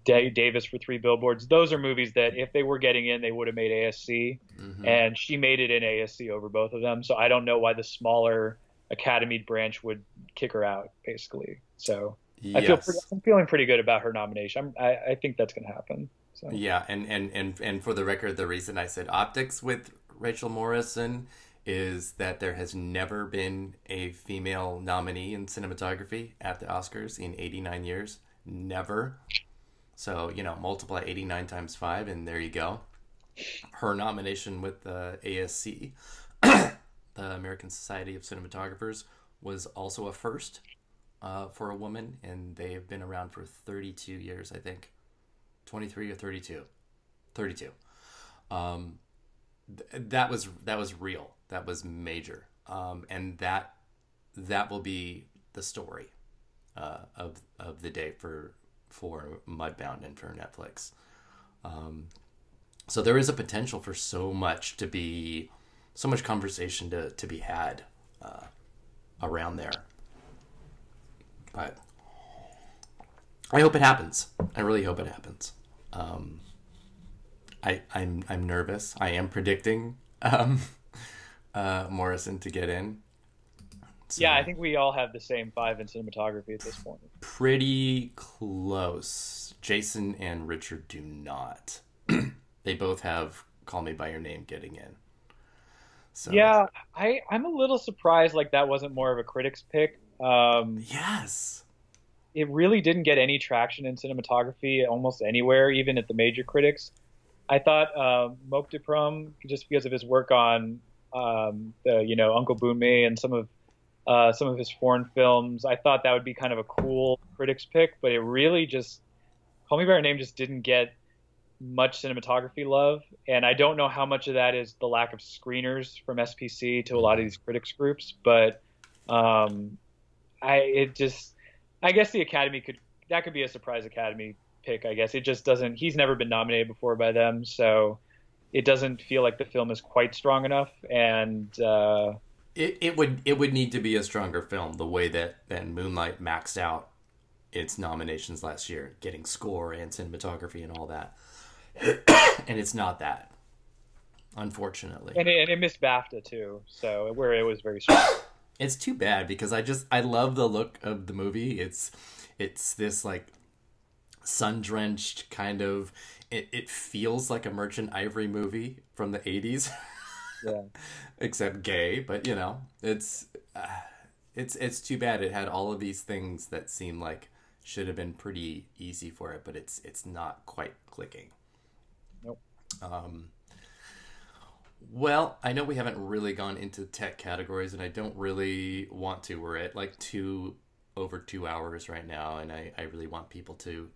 Davis for Three Billboards. Those are movies that if they were getting in, they would have made ASC, and she made it in ASC over both of them. So I don't know why the smaller Academy branch would kick her out, basically. So yes. I'm feeling pretty good about her nomination. I think that's going to happen. So. Yeah, and for the record, the reason I said optics with Rachel Morrison is that there has never been a female nominee in cinematography at the Oscars in 89 years. Never. So, you know, multiply 89 times 5, and there you go. Her nomination with the ASC American Society of Cinematographers, was also a first for a woman, and they have been around for 32 years, I think. 23 or 32. 32. That was real. That was major. And that will be the story of the day for Mudbound and for Netflix. So there is a potential for so much conversation to be had around there. But I hope it happens. I really hope it happens. I'm nervous. I am predicting Morrison to get in. So, yeah, I think we all have the same 5 in cinematography at this point. Pretty close. Jason and Richard do not. They both have Call Me by Your Name getting in. So yeah, I'm a little surprised like that wasn't more of a critics pick. Yes. It really didn't get any traction in cinematography almost anywhere, even at the major critics. I thought Moke de Prum, just because of his work on Uncle Boonmee and some of his foreign films, I thought that would be kind of a cool critics pick, but it really just Call Me by Your Name just didn't get much cinematography love, and I don't know how much of that is the lack of screeners from SPC to a lot of these critics groups, but I guess the Academy could be a surprise Academy pick. I guess it just doesn't. He's never been nominated before by them, so it doesn't feel like the film is quite strong enough. And it would need to be a stronger film, the way that Moonlight maxed out its nominations last year, getting score and cinematography and all that. And it's not that, unfortunately. And it missed BAFTA too, so where it was very strong. It's too bad because I love the look of the movie. It's this like sun-drenched kind of. It feels like a Merchant Ivory movie from the 80s. Yeah. Except gay, but it's too bad. It had all of these things that seem like should have been pretty easy for it, but it's not quite clicking. Nope. Well, I know we haven't really gone into tech categories, and I don't really want to. We're at like over 2 hours right now, and I really want people to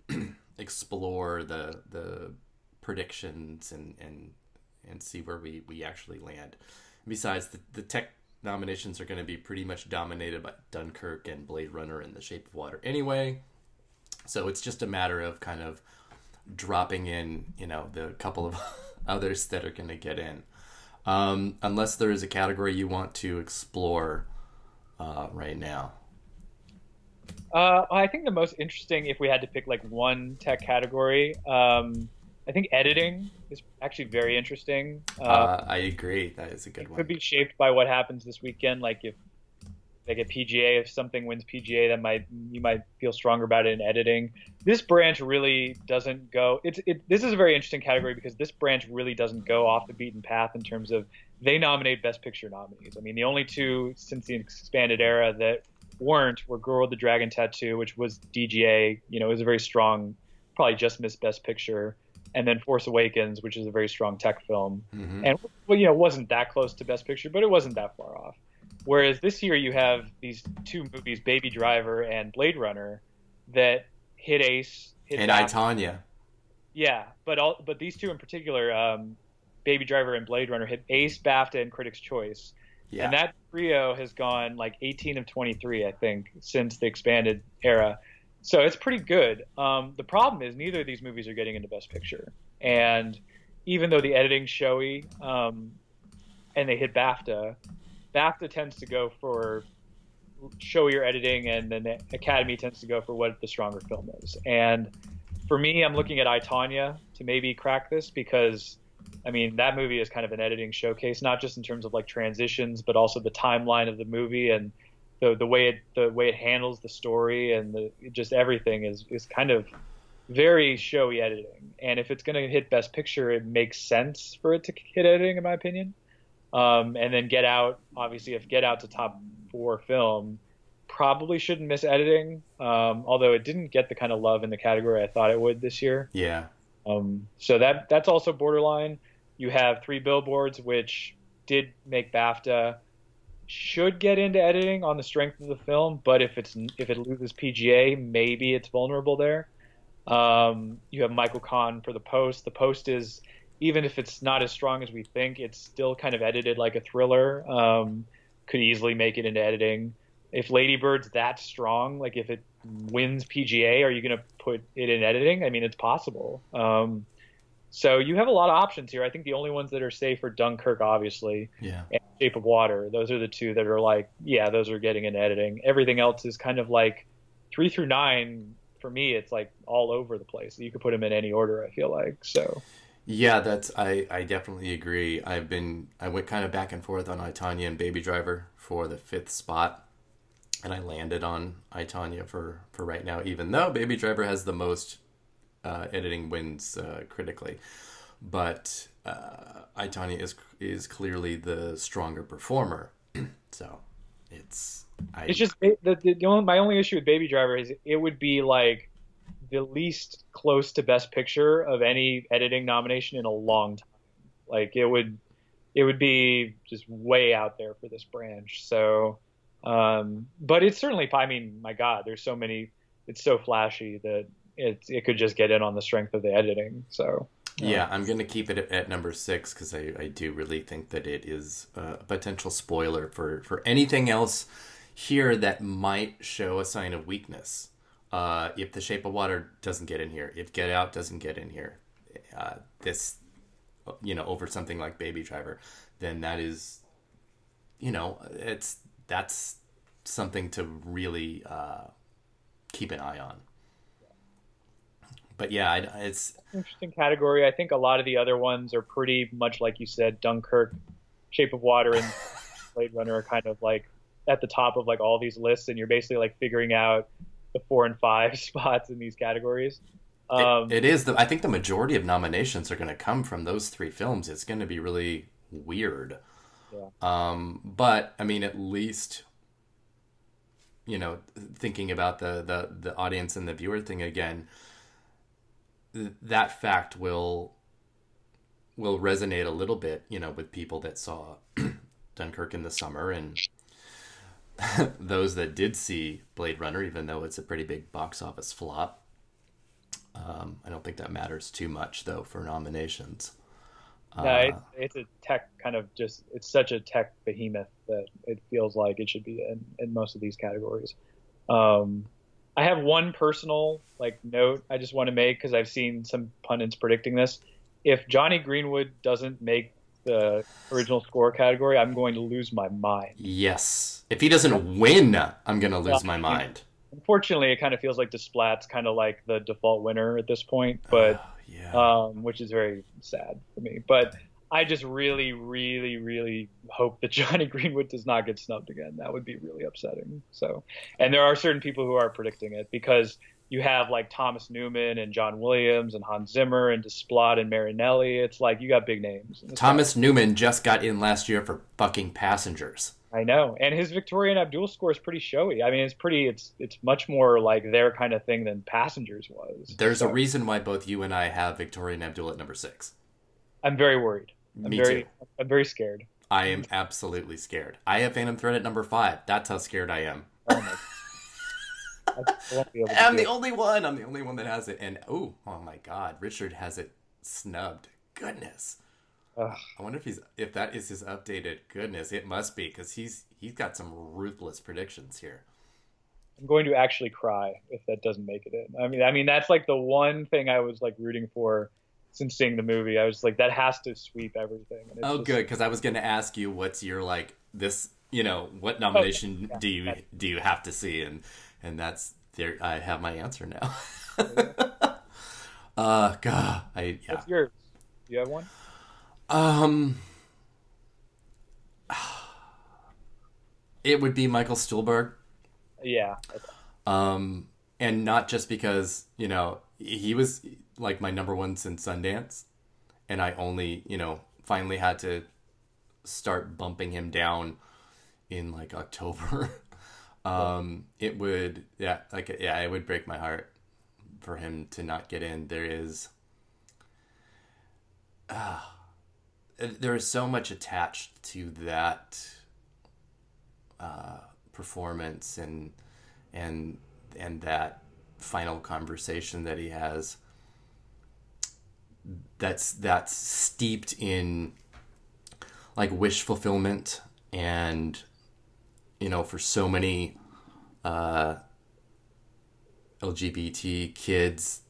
explore the predictions and see where we actually land. Besides, the tech nominations are going to be pretty much dominated by Dunkirk and Blade Runner and The Shape of Water anyway. So it's just a matter of kind of dropping in, the couple of others that are going to get in. Unless there is a category you want to explore right now. I think the most interesting, if we had to pick like one tech category, I think editing is actually very interesting. I agree. That is a good one. It could be shaped by what happens this weekend. Like if they get PGA, if something wins PGA, you might feel stronger about it in editing. This branch really doesn't go. This is a very interesting category because this branch really doesn't go off the beaten path in terms of they nominate Best Picture nominees. I mean, the only two since the expanded era that weren't were Girl with the Dragon Tattoo, which was DGA. It was a very strong, probably just missed Best Picture. And then Force Awakens, which is a very strong tech film. Mm-hmm. And, wasn't that close to Best Picture, but it wasn't that far off. Whereas this year you have these two movies, Baby Driver and Blade Runner, that hit ace. And I, Tonya. Yeah, but these two in particular, Baby Driver and Blade Runner, hit ace, BAFTA, and Critics' Choice. Yeah. And that trio has gone like 18 of 23, I think, since the expanded era. So it's pretty good. The problem is neither of these movies are getting into Best Picture. And even though the editing's showy and they hit BAFTA tends to go for showier editing, and then the Academy tends to go for what the stronger film is. And for me, I'm looking at I, Tonya to maybe crack this because, I mean, that movie is kind of an editing showcase, not just in terms of like transitions, but also the timeline of the movie and the way it handles the story and just everything is kind of very showy editing. And if it's going to hit Best Picture, it makes sense for it to hit editing, in my opinion. And then Get Out, obviously, if Get Out's a top 4 film, probably shouldn't miss editing. Although it didn't get the kind of love in the category I thought it would this year. Yeah. So that's also borderline. You have Three Billboards, which did make BAFTA. should get into editing on the strength of the film, but if it loses PGA, maybe it's vulnerable there. You have Michael Kahn for The Post. The Post is, even if it's not as strong as we think, it's still kind of edited like a thriller. Could easily make it into editing. If Lady Bird's that strong, like if it wins PGA, are you going to put it in editing? I mean, it's possible. So you have a lot of options here. I think the only ones that are safe are Dunkirk, obviously, Yeah. and Shape of Water. Those are the two that are like, yeah, those are getting into editing. Everything else is kind of like 3 through 9. For me, it's like all over the place. You could put them in any order, I feel like. So Yeah, I definitely agree. I went kind of back and forth on I, Tonya and Baby Driver for the 5th spot, and I landed on I, Tonya for right now, even though Baby Driver has the most editing wins critically. But I, Tonya is clearly the stronger performer. So it's just my only issue with Baby Driver is it would be like the least close to Best Picture of any editing nomination in a long time. Like it would be just way out there for this branch. So, but it's certainly, I mean, my God, there's so many. It's so flashy that it could just get in on the strength of the editing. So. Yeah, I'm going to keep it at number 6 because I do really think that it is a potential spoiler for anything else here that might show a sign of weakness. If The Shape of Water doesn't get in here, if Get Out doesn't get in here, this, over something like Baby Driver, then that is, that's something to really keep an eye on. But yeah, it's an interesting category. I think a lot of the other ones are pretty much like you said. Dunkirk, Shape of Water, and Blade Runner are kind of like at the top of like all these lists, and you're basically like figuring out the 4 and 5 spots in these categories. It is. I think the majority of nominations are going to come from those 3 films. It's going to be really weird. Yeah. But I mean, at least, thinking about the audience and the viewer thing again, that fact will resonate a little bit, with people that saw Dunkirk in the summer and those that did see Blade Runner, even though it's a pretty big box office flop. I don't think that matters too much, though, for nominations. No, it's a tech kind of it's such a tech behemoth that it feels like it should be in most of these categories. I have one personal note I just want to make because I've seen some pundits predicting this. If Johnny Greenwood doesn't make the original score category, I'm going to lose my mind. Yes. If he doesn't win, I'm going to lose my mind. Unfortunately, it kind of feels like Desplat's kind of like the default winner at this point, but which is very sad for me. But I just really, really, really hope that Johnny Greenwood does not get snubbed again. That would be really upsetting. So, and there are certain people who are predicting it because you have like Thomas Newman and John Williams and Hans Zimmer and Desplat and Marinelli. It's like you got big names. Thomas Newman just got in last year for fucking Passengers. I know, and his Victoria and Abdul score is pretty showy. I mean, it's much more like their kind of thing than Passengers was. There's a reason why both you and I have Victoria and Abdul at number 6. I'm very worried. Me too. I'm very scared. I am absolutely scared. I have Phantom Thread at number 5. That's how scared I am. Oh my I'm the only one. I'm the only one that has it. And oh my God, Richard has it snubbed. Goodness. Ugh. I wonder if that is his updated. Goodness, it must be because he's got some ruthless predictions here. I'm going to actually cry if that doesn't make it in. I mean that's like the one thing I was like rooting for since seeing the movie. I was like, that has to sweep everything. And it's good, because I was going to ask you what's your what nomination do you have to see, and that's there. I have my answer now. God, What's yours? Do you have one? It would be Michael Stuhlbarg. Yeah. Okay. And not just because, he was like my number 1 since Sundance, and I only, finally had to start bumping him down in like October. It would, it would break my heart for him to not get in. There is so much attached to that performance and that final conversation that he has, that's steeped in like wish fulfillment, and for so many LGBT kids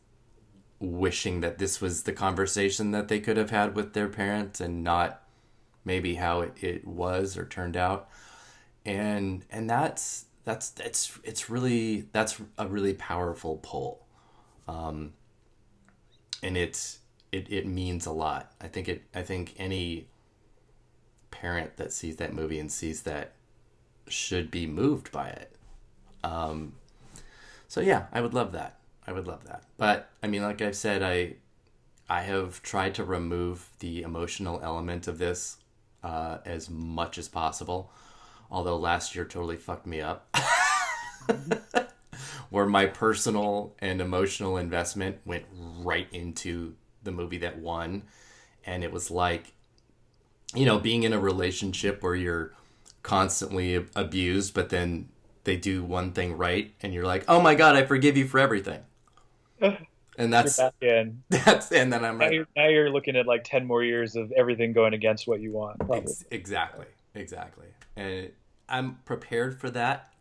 wishing that this was the conversation that they could have had with their parents and not maybe how it was or turned out. And that's a really powerful pull. And it means a lot. I think any parent that sees that movie and sees that should be moved by it. So yeah, I would love that. But I mean, like I've said, I have tried to remove the emotional element of this as much as possible. Although last year totally fucked me up. Where my personal and emotional investment went right into the movie that won. And it was like, being in a relationship where you're constantly abused, but then they do one thing right, and you're like, "Oh my God, I forgive you for everything." And that's and then I'm like, now you're looking at like 10 more years of everything going against what you want. Exactly. And I'm prepared for that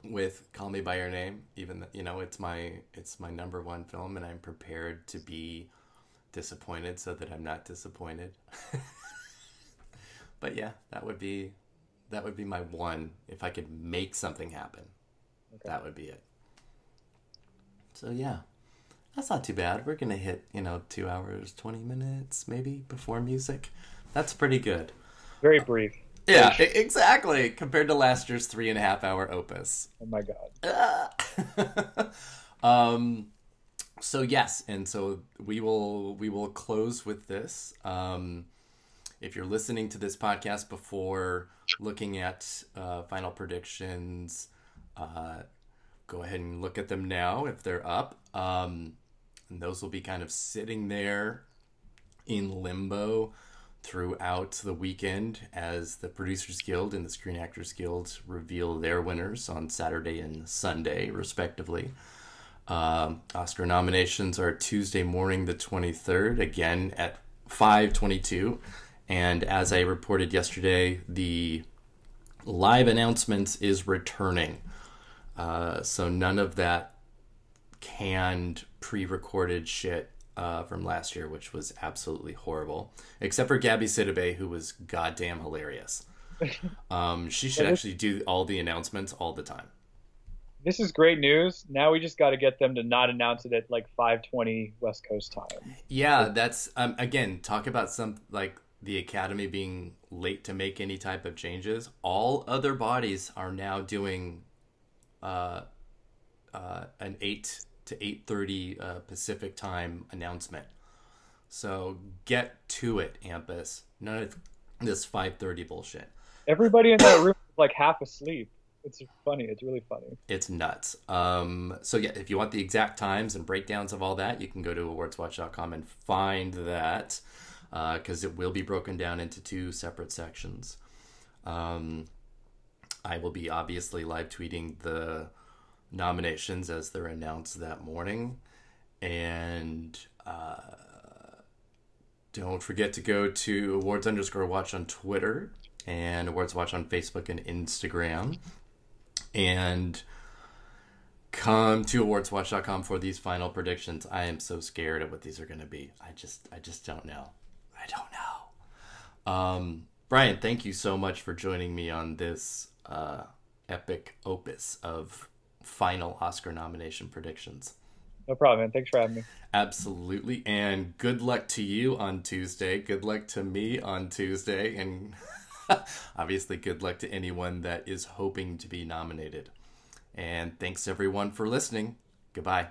with Call Me by Your Name, even though, it's my number one film, and I'm prepared to be disappointed so that I'm not disappointed. But yeah, that would be my one. If I could make something happen, that would be it. So yeah, that's not too bad. We're gonna hit 2 hours 20 minutes maybe before music. That's pretty good. Very brief. Yeah, exactly. Compared to last year's 3.5 hour opus. Oh my God. So yes, and so we will close with this. If you're listening to this podcast before looking at final predictions, go ahead and look at them now if they're up. And those will be kind of sitting there in limbo throughout the weekend as the Producers Guild and the Screen Actors Guild reveal their winners on Saturday and Sunday, respectively. Oscar nominations are Tuesday morning, the 23rd, again at 5:22. And as I reported yesterday, the live announcements is returning. So none of that canned, pre-recorded shit from last year, which was absolutely horrible. Except for Gabby Sidibe, who was goddamn hilarious. She should actually do all the announcements all the time. This is great news. Now we just got to get them to not announce it at like 5:20 West Coast time. Yeah, that's again, talk about some like the Academy being late to make any type of changes. All other bodies are now doing an 8 to 8:30 Pacific time announcement. So get to it, Ampus. None of this 5:30 bullshit. Everybody in that room is like half asleep. It's funny. It's really funny. It's nuts. So yeah, if you want the exact times and breakdowns of all that, you can go to awardswatch.com and find that, because it will be broken down into 2 separate sections. I will be obviously live tweeting the nominations as they're announced that morning. And don't forget to go to awards_watch on Twitter and Awards Watch on Facebook and Instagram. And come to awardswatch.com for these final predictions. I am so scared of what these are going to be. I just don't know. I don't know. Bryan, thank you so much for joining me on this epic opus of final Oscar nomination predictions. No problem, man. Thanks for having me. Absolutely. And good luck to you on Tuesday. Good luck to me on Tuesday. And obviously, good luck to anyone that is hoping to be nominated. And thanks, everyone, for listening. Goodbye.